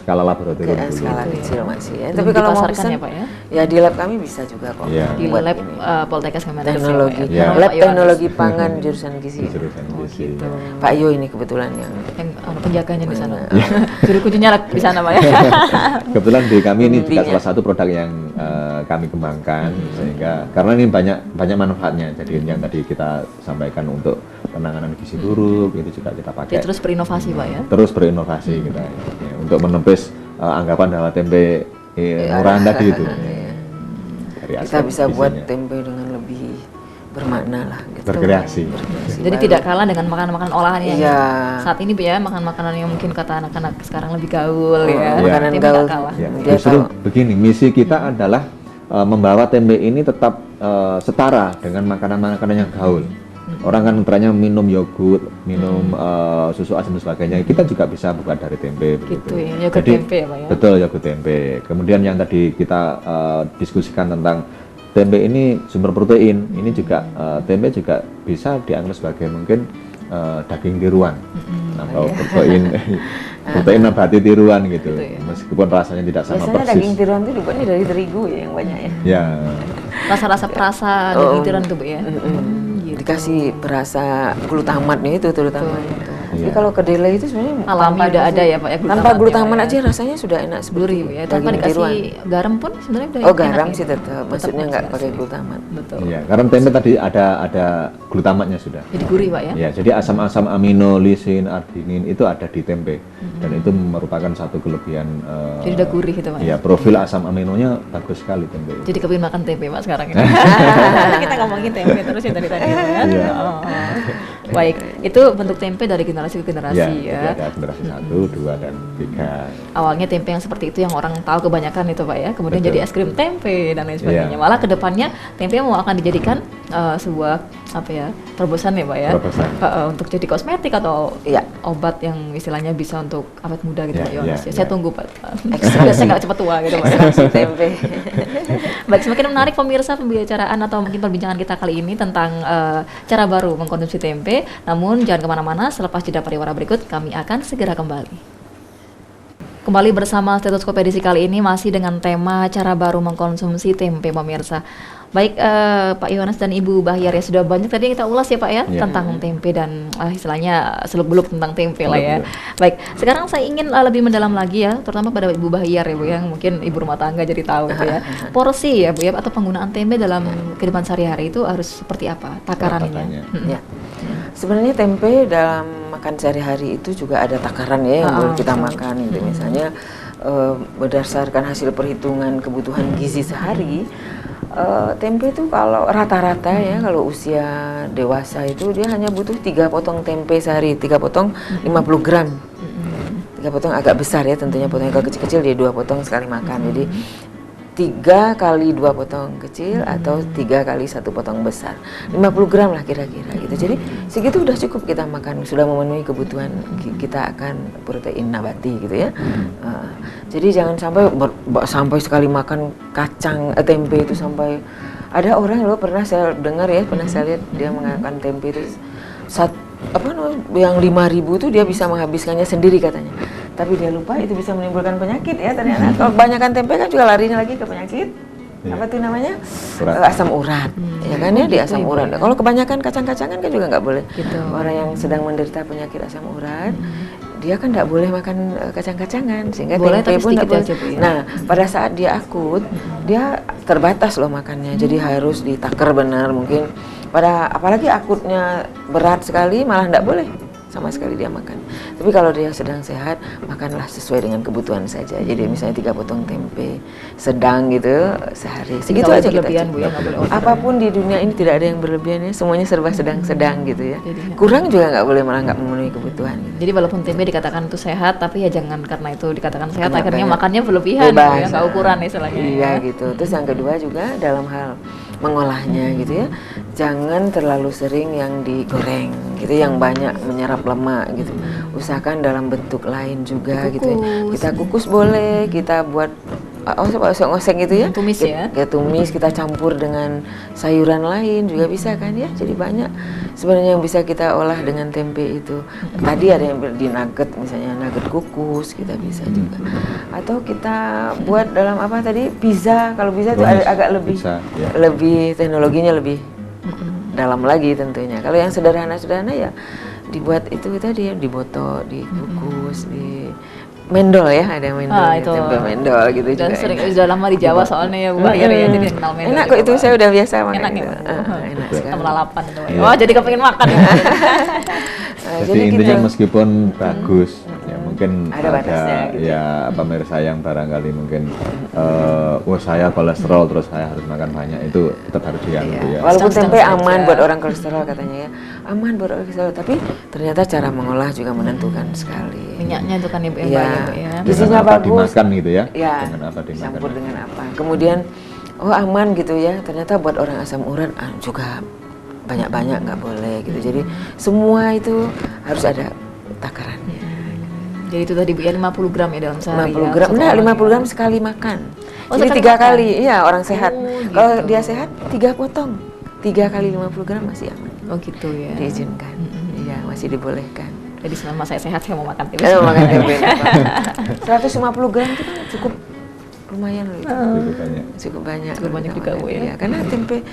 skala laboratorium dulu. skala kecil masih ya. Belum Tapi kalau mau dipasarkan pesan ya Pak ya? ya di lab kami bisa juga kok. Iya. Di buat lab ini. Poltekkes Kemenkes Teknologi, ya, Pak ya? Iya. lab Pak Yohanes. teknologi pangan jurusan gizi. Jurusan gizi. gitu. Pak Yo ini kebetulan yang Penjaganya di sana. Juru kunci di sana Pak ya. Kebetulan di kami ini juga Intinya. salah satu produk yang kami kembangkan sehingga karena ini banyak manfaatnya. Jadi yang tadi kita sampaikan untuk penanganan gizi buruk itu juga kita pakai. Dia terus berinovasi Pak ya. Terus berinovasi kita ya, untuk menepis anggapan bahwa tempe murahan tadi itu. Dari kita aspek bisa buat gizinya. tempe dengan lebih bermakna lah gitu. Berkreasi. Jadi tidak kalah dengan makanan-makanan olahan yang Iya. saat ini ya, makanan-makanan yang mungkin kata anak-anak sekarang lebih gaul ya. makanan Tempe gaul. nggak kalah. Ya, Dia justru tahu. begini, misi kita adalah membawa tempe ini tetap setara dengan makanan-makanan yang gaul. Orang kan trennya minum yogurt, minum susu asin dan sebagainya. Kita juga bisa buat dari tempe. Gitu begitu. ya, yogurt tempe ya Pak ya. Betul, yogurt tempe. Kemudian yang tadi kita diskusikan tentang tempe ini sumber protein. Ini juga tempe juga bisa dianggap sebagai mungkin daging tiruan atau protein nabati tiruan gitu. Gitu ya. Meskipun rasanya tidak sama Biasanya persis. daging tiruan itu dibuatnya dari terigu ya yang banyak ya. Ya, Rasa-rasa perasa daging tiruan tuh Bu ya. Gitu. Dikasih perasa glutamatnya itu terutama. Jadi Iya. kalau kedelai itu sebenarnya Alami tanpa udah dikasih- ada ya Pak ya, Tanpa glutamatnya, glutamat Pak ya. aja rasanya sudah enak seperti Gurih Bu ya. Tanpa daging dikasih tiruan. garam pun sebenarnya udah Oh enak garam ya. sih tetap, maksudnya nggak pakai glutamat. Betul. iya. Karena tempe tadi ada glutamatnya sudah. Jadi gurih Pak ya. Ya, jadi asam-asam amino, lisin, arginin itu ada di tempe dan itu merupakan satu kelebihan. Jadi udah gurih gitu Pak. Ya, profil asam aminonya bagus sekali tempe. Jadi kepingin makan tempe Pak sekarang ini. Kita ngomongin tempe terus ya dari tadi kan. Iya. Oh. Baik, itu bentuk tempe dari generasi ke generasi Ya, ya. jadi ada generasi 1, 2, dan 3. Awalnya tempe yang seperti itu yang orang tahu kebanyakan itu Pak ya. Kemudian Betul. jadi es krim tempe dan lain sebagainya. Iya. Malah kedepannya tempe mau akan dijadikan sebuah apa ya, terobosan ya Pak ya. Terobosan. Untuk jadi kosmetik atau Iya. obat yang istilahnya bisa untuk awet muda gitu Iya, Pak Yohanes. iya, Saya iya. tunggu Pak. Ekstraksi. Biasanya nggak cepat tua gitu Pak. Ekstraksi tempe. Baik, semakin menarik pemirsa pembicaraan atau mungkin perbincangan kita kali ini tentang cara baru mengkonsumsi tempe. Namun jangan kemana-mana, selepas jeda pariwara berikut kami akan segera kembali. Kembali bersama Stetoskop edisi kali ini masih dengan tema cara baru mengkonsumsi tempe pemirsa. Baik Pak Yohanes dan Ibu Bahyar ya, sudah banyak tadi yang kita ulas ya Pak ya, Iya. tentang tempe dan istilahnya seluk-beluk tentang tempe lah ya. Seluk-beluk. Baik, sekarang saya ingin lebih mendalam lagi ya, terutama pada Ibu Bahyar ya Bu ya, mungkin ibu rumah tangga jadi tahu itu ya. Porsi ya Bu ya, atau penggunaan tempe dalam kehidupan sehari-hari itu harus seperti apa takarannya? Takarannya. Ya. Sebenarnya tempe dalam makan sehari-hari itu juga ada takaran ya yang boleh kita makan gitu. Misalnya berdasarkan hasil perhitungan kebutuhan gizi sehari, tempe itu kalau rata-rata ya kalau usia dewasa itu dia hanya butuh 3 potong tempe sehari, 3 potong 50 gram. 3 potong agak besar ya tentunya, potong yang kecil-kecil dia 2 potong sekali makan. Jadi 3 kali 2 potong kecil atau 3 kali 1 potong besar, 50 gram lah kira-kira gitu. Jadi segitu udah cukup kita makan, sudah memenuhi kebutuhan kita akan protein nabati gitu ya. Jadi jangan sampai sekali makan kacang tempe itu sampai ada orang loh, pernah saya dengar ya, pernah saya lihat dia menggunakan tempe itu yang 5.000 itu dia bisa menghabiskannya sendiri katanya. Tapi dia lupa itu bisa menimbulkan penyakit ya ternyata. Kalau kebanyakan tempe kan juga larinya lagi ke penyakit. Iya. Apa tuh namanya? Urat. Asam urat. Ya kan ya, di asam urat. Nah, kalau kebanyakan kacang-kacangan kan juga nggak boleh. Gitu. Orang yang sedang menderita penyakit asam urat, dia kan nggak boleh makan kacang-kacangan sehingga Boleh, tempe tapi pun nggak sedikit boleh. aja, Bu, ya. Nah, pada saat dia akut, dia terbatas loh makannya. Jadi harus ditakar benar mungkin. Apalagi akutnya berat sekali malah nggak boleh sama sekali dia makan. Tapi kalau dia sedang sehat, makanlah sesuai dengan kebutuhan saja. Jadi misalnya 3 potong tempe sedang gitu sehari. Segitu Nggak aja boleh kita berlebihan, cukup. Bu, ya, nggak boleh over. Apapun di dunia ini tidak ada yang berlebihan ya, semuanya serba sedang-sedang gitu ya. Jadi, Kurang juga nggak boleh, malah nggak memenuhi kebutuhan gitu. Jadi walaupun tempe dikatakan itu sehat, tapi ya jangan karena itu dikatakan sehat, Kenapa akhirnya ya? makannya berlebihan, Bebas. ya, nggak ukuran istilahnya. Iya ya. gitu. Terus yang kedua juga dalam hal mengolahnya gitu ya, jangan terlalu sering yang digoreng gitu, yang banyak menyerap lemak gitu. Usahakan dalam bentuk lain juga gitu ya. Dikukus. Kita kukus boleh, kita buat oseng gitu ya. Tumis ya. Ya tumis, kita campur dengan sayuran lain juga bisa kan ya. Jadi banyak sebenarnya yang bisa kita olah dengan tempe itu. Tadi ada yang di nugget, misalnya nugget kukus kita bisa juga. Atau kita buat dalam apa tadi, pizza. Kalau pizza itu agak lebih pizza, ya. lebih teknologinya lebih dalam lagi tentunya. Kalau yang sederhana-sederhana ya dibuat itu tadi ya, diboto, dikukus, di mendol ya, ada mendol, itu. tempe mendol gitu Dan juga. sering sudah lama di Jawa soalnya ya Bu Akhir ya, jadi kenal mendol. Enak kok itu, saya udah biasa makan. Enak ya, Enak sekali. sama lalapan itu. Oh, jadi kepengen makan ya. Jadi intinya meskipun bagus, ya mungkin ada batasnya gitu. ya pemirsa yang barangkali mungkin saya kolesterol terus saya harus makan banyak, itu tetap harus dianu ya. Walaupun tempe Sedang-sedang aman saja. buat orang kolesterol katanya ya, aman buat orang kolesterol, tapi ternyata cara mengolah juga menentukan sekali. Minyaknya itu kan Ibu yang Iya. bahaya Bu ya. Gizinya Dengan apa bagus. dimakan gitu ya? Ya, Dengan apa dimakan? campur dengan apa. Kemudian aman gitu ya. Ternyata buat orang asam urat juga banyak-banyak nggak boleh gitu. Jadi semua itu harus ada takarannya. Jadi itu tadi Bu ya 50 gram ya dalam sehari. 50 ya, gram, satu enggak, orang 50 ya. gram sekali makan. Oh, Jadi sekali 3 makan? kali, iya orang sehat. Oh, Kalau gitu. dia sehat 3 potong, 3 kali 50 gram masih aman. Oh gitu ya. Diizinkan, iya masih dibolehkan. Jadi selama saya sehat saya mau makan tempe. Makan tempe. 150 gram itu kan cukup lumayan loh itu. Gitu banyak. Cukup banyak. Cukup banyak kita juga, makan. Bu, ya. Iya, karena tempe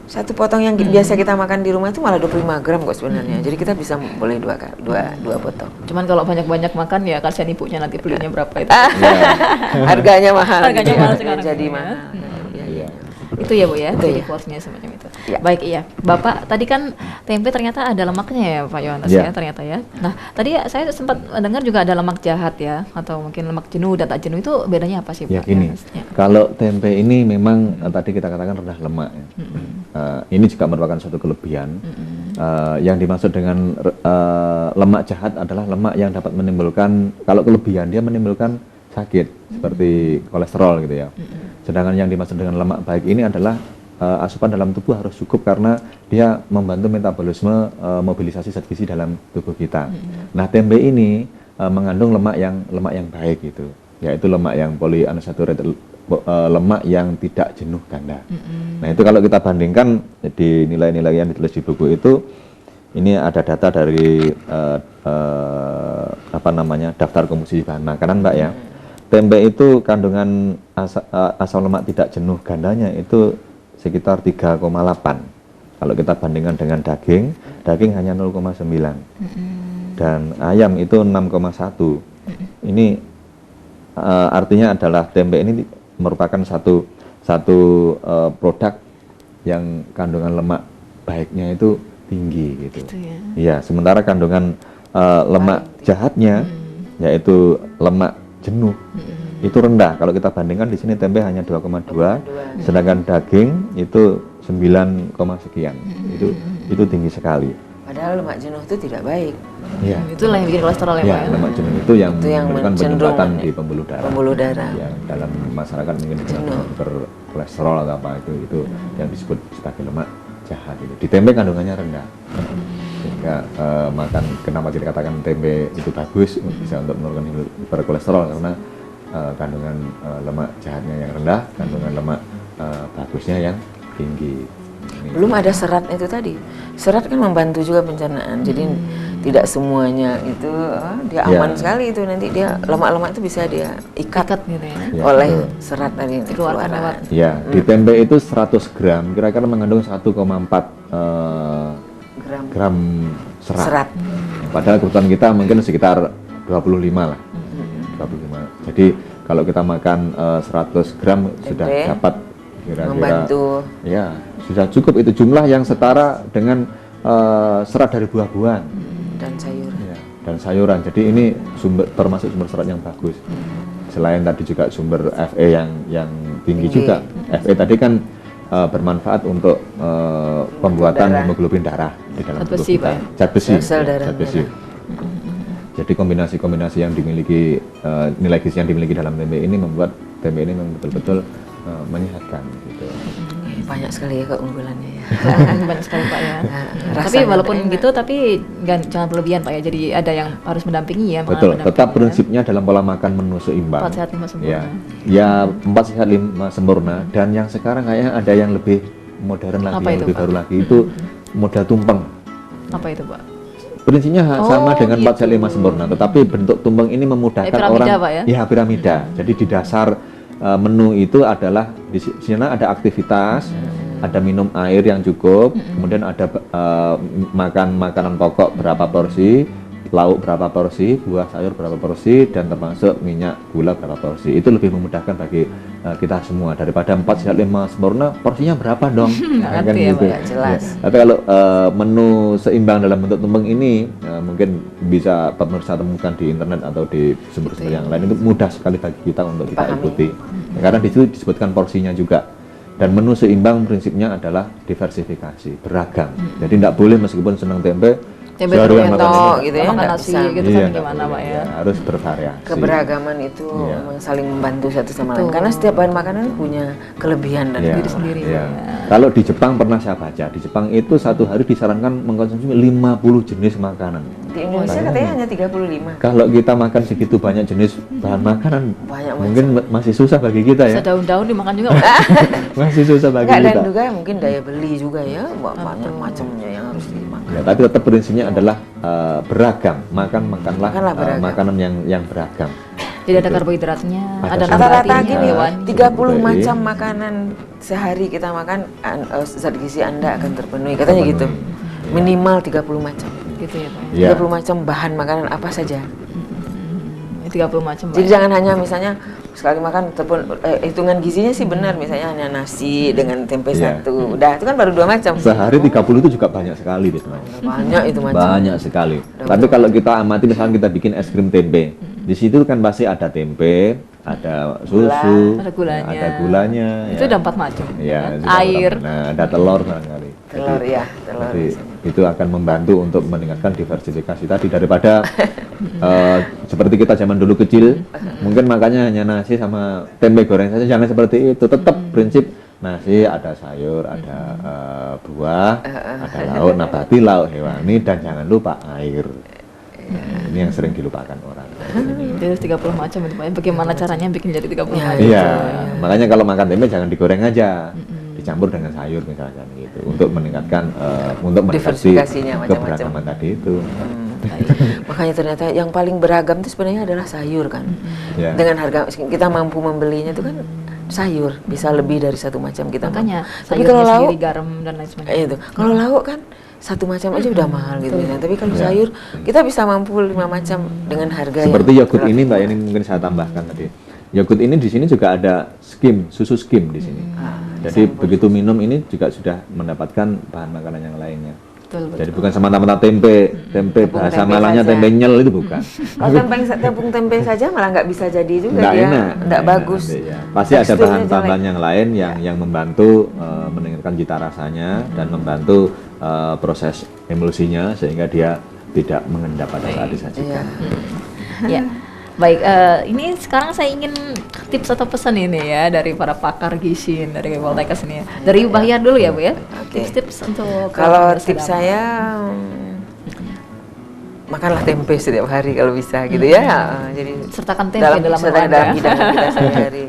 satu potong yang biasa kita makan di rumah itu malah 25 gram kok sebenarnya. Jadi kita bisa boleh dua potong. Cuman kalau banyak-banyak makan ya kasihan ibunya nanti belinya berapa itu. Harganya mahal. Harganya gitu mahal ya. sekarang, Jadi ya. mahal. Iya. Itu ya Bu ya, Itu jadi ya. porsinya semacam itu. Ya. Baik, iya. Bapak tadi kan tempe ternyata ada lemaknya ya Pak Yohanes Ya. ya ternyata ya. Nah tadi saya sempat dengar juga ada lemak jahat ya, atau mungkin lemak jenuh dan tak jenuh, itu bedanya apa sih Ya Pak gini, Yohanes? Ya. kalau tempe ini memang tadi kita katakan rendah lemak ya. Ini juga merupakan suatu kelebihan. Yang dimaksud dengan lemak jahat adalah lemak yang dapat menimbulkan, kalau kelebihan dia menimbulkan sakit seperti kolesterol gitu ya. Sedangkan yang dimaksud dengan lemak baik ini adalah asupan dalam tubuh harus cukup karena dia membantu metabolisme mobilisasi zat gizi dalam tubuh kita. Nah, tempe ini mengandung lemak yang baik gitu, yaitu lemak yang polyunsaturated, lemak yang tidak jenuh ganda. Nah, itu kalau kita bandingkan di nilai-nilai yang ditulis di buku itu, ini ada data dari daftar komposisi bahan makanan Mbak ya. Tempe itu kandungan asam lemak tidak jenuh gandanya itu sekitar 3,8. Kalau kita bandingkan dengan daging hanya 0,9. Dan ayam itu 6,1. Ini artinya adalah tempe ini merupakan satu produk yang kandungan lemak baiknya itu tinggi gitu. Iya, sementara kandungan lemak jahatnya yaitu lemak jenuh itu rendah. Kalau kita bandingkan di sini tempe hanya 2,2, sedangkan daging itu 9, sekian. Itu tinggi sekali. Padahal lemak jenuh itu tidak baik. Iya. Itulah yang bikin kolesterol ya Pak Ya, ya. lemak jenuh itu yang menyebabkan cenderung peningkatan di pembuluh darah. Pembuluh darah. Ya, dalam masyarakat mungkin berkolesterol atau apa itu yang disebut sebagai lemak jahat itu. Di tempe kandungannya rendah. Sehingga makan, kenapa kita katakan tempe itu bagus bisa untuk menurunkan berkolesterol karena kandungan lemak jahatnya yang rendah, kandungan lemak bagusnya yang tinggi. Belum ada serat itu tadi. Serat kan membantu juga pencernaan. Jadi tidak semuanya itu dia aman sekali itu, nanti dia lemak-lemak itu bisa dia ikat gitu ya. Ya, oleh betul. serat tadi yang Dikeluarkan dikeluarkan. lewat. Ya, di tempe itu 100 gram kira-kira mengandung 1,4 gram serat. Padahal kebutuhan kita mungkin sekitar 25 lah. 25. Jadi kalau kita makan 100 gram sudah dapat kira-kira Membantu. ya, sudah cukup itu jumlah yang setara dengan serat dari buah-buahan Dan sayuran. ya, dan sayuran. Jadi ini termasuk sumber serat yang bagus. Selain tadi juga sumber Fe yang tinggi juga. Fe tadi kan bermanfaat untuk pembuatan hemoglobin darah di dalam Zat tubuh besi, kita. Pak. Zat besi. Sel darah Zat besi. merah. Jadi kombinasi-kombinasi yang dimiliki nilai gizi yang dimiliki dalam tempe ini membuat tempe ini memang betul-betul menyehatkan gitu. banyak sekali ya keunggulannya ya. Banyak sekali Pak ya. Tapi Rasanya walaupun enak. gitu, tapi jangan berlebihan Pak ya. Jadi ada yang harus mendampingi ya. Betul, mendampingi tetap ya. prinsipnya dalam pola makan menu seimbang. 4 sehat 5 sempurna. Ya, ya 4 sehat 5 sempurna. Dan yang sekarang kayaknya ada yang lebih modern lagi, Apa yang itu, lebih Pak? baru lagi, itu model tumpeng. Apa itu Pak? Prinsipnya sama dengan 4 sehat gitu. 5 sempurna, tetapi bentuk tumpeng ini memudahkan Piramida, orang. Pak, ya? Ya, piramida. Jadi di dasar menu itu adalah di sana ada aktivitas, ada minum air yang cukup, kemudian ada makan makanan pokok berapa porsi, lauk berapa porsi, buah sayur berapa porsi, dan termasuk minyak gula berapa porsi. Itu lebih memudahkan bagi kita semua daripada 4 sehat 5 sempurna, porsinya berapa dong? Nah, kan ngerti ya, gitu. Pak, ya, jelas. Ya. Tapi kalau menu seimbang dalam bentuk tumpeng ini mungkin bisa pemirsa temukan di internet atau di sumber-sumber yang lain, itu mudah sekali bagi kita untuk kita Dipahami. ikuti. Karena di situ disebutkan porsinya juga. Dan menu seimbang prinsipnya adalah diversifikasi, beragam. Jadi tidak boleh meskipun senang tempe, Tempe sehari terus makan tok, tempe. gitu ya, makan nggak nasi bisa. gitu Iya, kan nggak gimana boleh. Pak ya. Ya, harus bervariasi. Keberagaman itu Iya. memang saling membantu satu sama lain. Betul. Karena setiap bahan makanan punya kelebihan dan Iya, diri sendiri, iya. ya. Kalau di Jepang pernah saya baca, di Jepang itu satu hari disarankan mengkonsumsi 50 jenis makanan. Di Indonesia katanya hanya 35. Kalau kita makan segitu banyak jenis bahan makanan, Banyak mungkin masih susah bagi kita ya. Sedaun-daun dimakan juga Pak. Masih susah bagi Enggak, dan kita. juga mungkin daya beli juga ya, banyak macamnya yang harus dimakan. Ya, tapi tetap prinsipnya adalah beragam. Makanlah Makanlah beragam. makanan yang beragam. Jadi ada karbohidratnya, Ada ada sumber Rata-rata nabatinya, gini, hewani. 30 Protein. macam makanan sehari kita makan, zat gizi Anda akan terpenuhi. Katanya gitu. Minimal 30 macam. Gitu ya Pak. Ya. 30 macam bahan makanan apa saja. 30 macam Pak. Jadi jangan hanya misalnya sekali makan hitungan gizinya sih benar, misalnya hanya nasi dengan tempe Iya. satu. Udah, itu kan baru 2 macam. Sehari 30 itu juga banyak sekali gitu. Banyak itu macam. Banyak sekali. Tapi kalau kita amati misalnya kita bikin es krim tempe, di situ kan pasti ada tempe, ada susu, Ada gulanya. ada gulanya, Itu ya. ada 4 macam. Ya, kan? itu ada Air. Nah, ada telur barangkali. Telur ya, telur. Jadi itu akan membantu untuk meningkatkan diversifikasi tadi daripada seperti kita zaman dulu kecil, mungkin makannya hanya nasi sama tempe goreng saja. Jangan seperti itu. Tetap prinsip nasi, ada sayur, ada buah, ada lauk nabati, lauk hewani, dan jangan lupa air. Nah, ini yang sering dilupakan orang. Jadi 30 macam itu Pak. Bagaimana caranya bikin jadi 30 Ya, macam? Iya, makanya kalau makan tempe jangan digoreng aja, dicampur dengan sayur misalkan gitu, untuk meningkatkan, untuk mendeteksi Diversifikasinya macam-macam. keberagaman tadi itu. Makanya ternyata yang paling beragam itu sebenarnya adalah sayur kan. Ya. Dengan harga kita mampu membelinya itu kan sayur bisa lebih dari satu macam kita Makanya mampu. Tapi sayurnya kalau lauk sendiri, garam dan lain sebagainya. itu kalau lauk kan satu macam aja udah mahal gitu ya. Tapi kalau Ya. sayur kita bisa mampu 5 macam dengan harga Seperti yang yogurt ini Mbak, ini mungkin saya tambahkan tadi. Yogurt ini di sini juga ada skim, susu skim di sini. Jadi begitu minum ini juga sudah mendapatkan bahan makanan yang lainnya. Betul, betul. Jadi bukan semata-mata tempe Tepung bahasa tempe Malangnya saja. tempe nyel itu bukan. kalau tepung tempe saja malah nggak bisa jadi juga Nggak dia, enak, nggak bagus. nanti ya. Pasti ada Teksturnya bahan jelek. tambahan yang lain yang membantu meningkatkan cita rasanya dan membantu proses emulsinya sehingga dia tidak mengendap pada saat Iya. disajikan. Ya, baik. Ini sekarang saya ingin tips atau pesan ini ya dari para pakar gizi dari Poltekkes ini ya. Dari Bahyar dulu ya Bu ya. Oke. Tips-tips untuk Kalau pemirsa tips Dhamma. saya makanlah tempe setiap hari kalau bisa gitu ya. Jadi Sertakan tempe dalam serta menu dalam Anda. hidangan kita sehari-hari.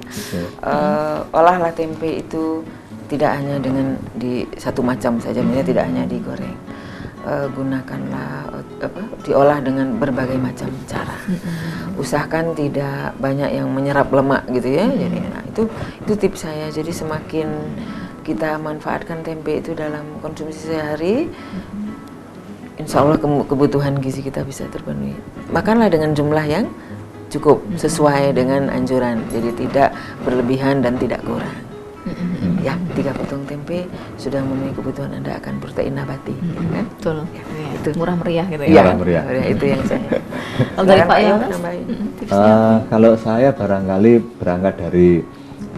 Olahlah tempe itu tidak hanya dengan di satu macam saja, misalnya tidak hanya digoreng. Gunakanlah diolah dengan berbagai macam cara. Usahakan tidak banyak yang menyerap lemak gitu ya. Jadi itu tips saya. Jadi semakin kita manfaatkan tempe itu dalam konsumsi sehari, insya Allah kebutuhan gizi kita bisa terpenuhi. Makanlah dengan jumlah yang cukup sesuai dengan anjuran. Jadi tidak berlebihan dan tidak kurang. Ya, 3 potong tempe sudah memenuhi kebutuhan Anda akan protein nabati, kan? Betul. Ya, Iya. itu. Murah meriah gitu ya. Iya, Murah meriah. itu yang saya. Kalau dari Pak Silakan, Yohanes, nambahin. tipsnya. Kalau saya barangkali berangkat dari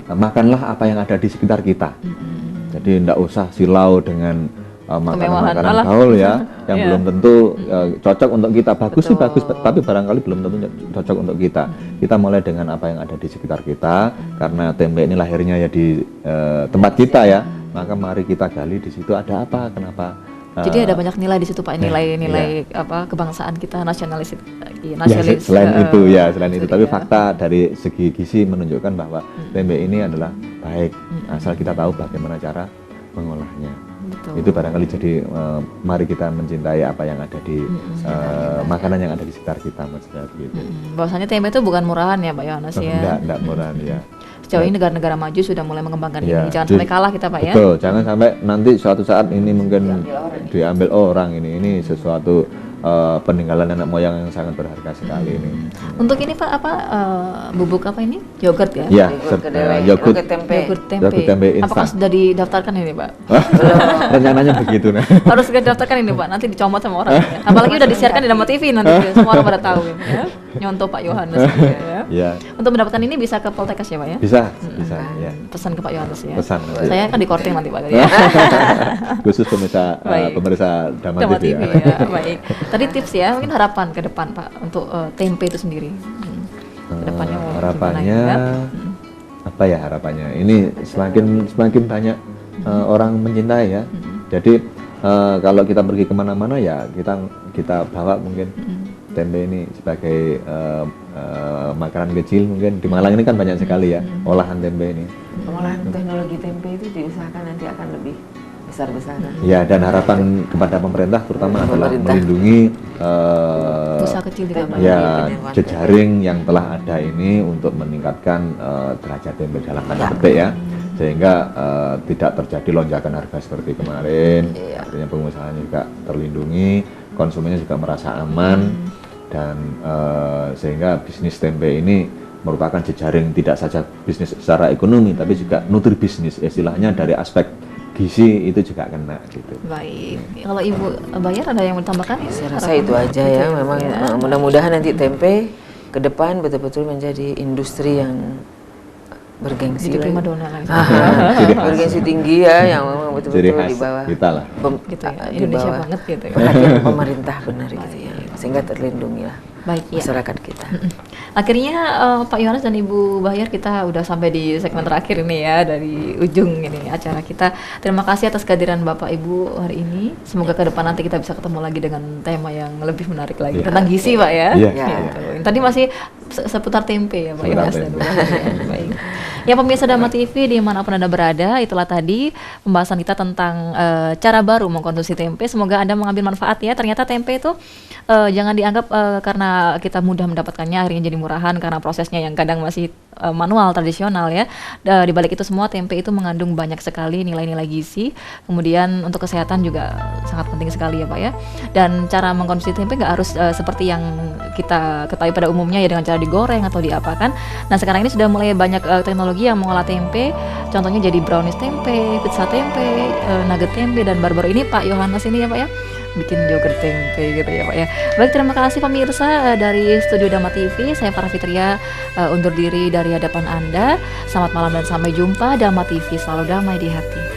makanlah apa yang ada di sekitar kita. Jadi tidak usah silau dengan Kemewahan. makanan-makanan Alah. gaul ya, yang Iya. belum tentu cocok untuk kita. Bagus sih Betul. bagus, tapi barangkali belum tentu cocok untuk kita. Kita mulai dengan apa yang ada di sekitar kita, karena tempe ini lahirnya ya di tempat kita ya. maka mari kita gali di situ ada apa, kenapa. Jadi ada banyak nilai di situ Pak, nilai-nilai apa kebangsaan kita, nasionalis. Selain itu, tapi fakta dari segi gizi menunjukkan bahwa tempe ini adalah baik, asal kita tahu bagaimana cara mengolahnya. Betul. Itu barangkali jadi mari kita mencintai apa yang ada di makanan yang ada di sekitar kita, maksudnya begitu. Bahwasanya tempe itu bukan murahan ya Pak Yohanes ya. Enggak murahan ya. Sejauh ini negara-negara maju sudah mulai mengembangkan ini. Jangan sampai kalah kita Pak ya. Betul, jangan sampai nanti suatu saat ini mungkin diambil orang ini. Ini sesuatu peninggalan nenek moyang yang sangat berharga sekali ini. Untuk ini Pak bubuk apa ini? Yogurt ya? Iya, yogurt tempe. Yogurt tempe instan. Apakah sudah didaftarkan ini Pak? Rencananya begitu nah. Harus segera daftarkan ini Pak, nanti dicomot sama orang ya. Apalagi udah disiarkan di Dama TV nanti semua orang pada tahu ya. Nyontoh Pak Yohanes ya. Iya. Untuk mendapatkan ini bisa ke Poltekkes ya Pak ya? Bisa ya. Pesan ke Pak Yohanes ya. Pesan. Saya kan di korting nanti Pak ya. Khusus pemirsa Dama TV ya. Baik. Tadi tips ya, mungkin harapan ke depan Pak untuk tempe itu sendiri. Kedepannya harapannya apa ya harapannya? Ini semakin banyak orang mencintai ya. Jadi kalau kita pergi kemana-mana ya kita bawa mungkin tempe ini sebagai makanan kecil. Mungkin di Malang ini kan banyak sekali ya olahan tempe ini. Pengolahan teknologi tempe itu diusahakan nanti akan lebih besar-besaran. Ya, dan harapan kepada pemerintah terutama adalah melindungi usaha kecil juga jejaring yang telah ada ini untuk meningkatkan derajat tempe dalam tanda petik ya, sehingga tidak terjadi lonjakan harga seperti kemarin. Artinya pengusaha juga terlindungi, konsumennya juga merasa aman, dan sehingga bisnis tempe ini merupakan jejaring tidak saja bisnis secara ekonomi tapi juga nutri bisnis, istilahnya dari aspek gizi itu juga kena gitu. Baik, kalau Ibu Bayar ada yang mau ditambahkan? Saya rasa itu aja ya, memang mudah-mudahan nanti tempe ke depan betul-betul menjadi industri yang bergengsi, bergengsi tinggi ya, yang memang betul-betul di bawah kita lah. Gitu ya, Indonesia banget gitu ya. Perhatian pemerintah benar gitu ya, sehingga terlindungi lah masyarakat kita. Akhirnya Pak Yohanes dan Ibu Bahyar, kita udah sampai di segmen terakhir ini ya, dari ujung ini acara kita. Terima kasih atas kehadiran Bapak Ibu hari ini. Semoga ke depan nanti kita bisa ketemu lagi dengan tema yang lebih menarik lagi tentang gizi Pak ya. Tadi masih seputar tempe ya Pak Yohanes dan Bu Bahyar. Baik. Ya pemirsa Dama TV dimanapun Anda berada, itulah tadi pembahasan kita tentang cara baru mengkonsumsi tempe. Semoga Anda mengambil manfaat ya. Ternyata tempe itu jangan dianggap karena kita mudah mendapatkannya akhirnya jadi murahan, karena prosesnya yang kadang masih manual tradisional ya. Di balik itu semua tempe itu mengandung banyak sekali nilai-nilai gizi. Kemudian untuk kesehatan juga sangat penting sekali ya Pak ya. Dan cara mengkonsumsi tempe nggak harus seperti yang kita ketahui pada umumnya ya, dengan cara digoreng atau diapakan. Nah sekarang ini sudah mulai banyak teknologi yang mengolah tempe. Contohnya jadi brownies tempe, pizza tempe, nugget tempe, dan baru-baru ini Pak Yohanes ini ya Pak ya bikin yogurt tempe gitu ya Pak ya. Baik, terima kasih pemirsa dari Studio Dama TV. Saya Farah Fitria undur diri dari hadapan Anda. Selamat malam dan sampai jumpa. Dama TV selalu damai di hati.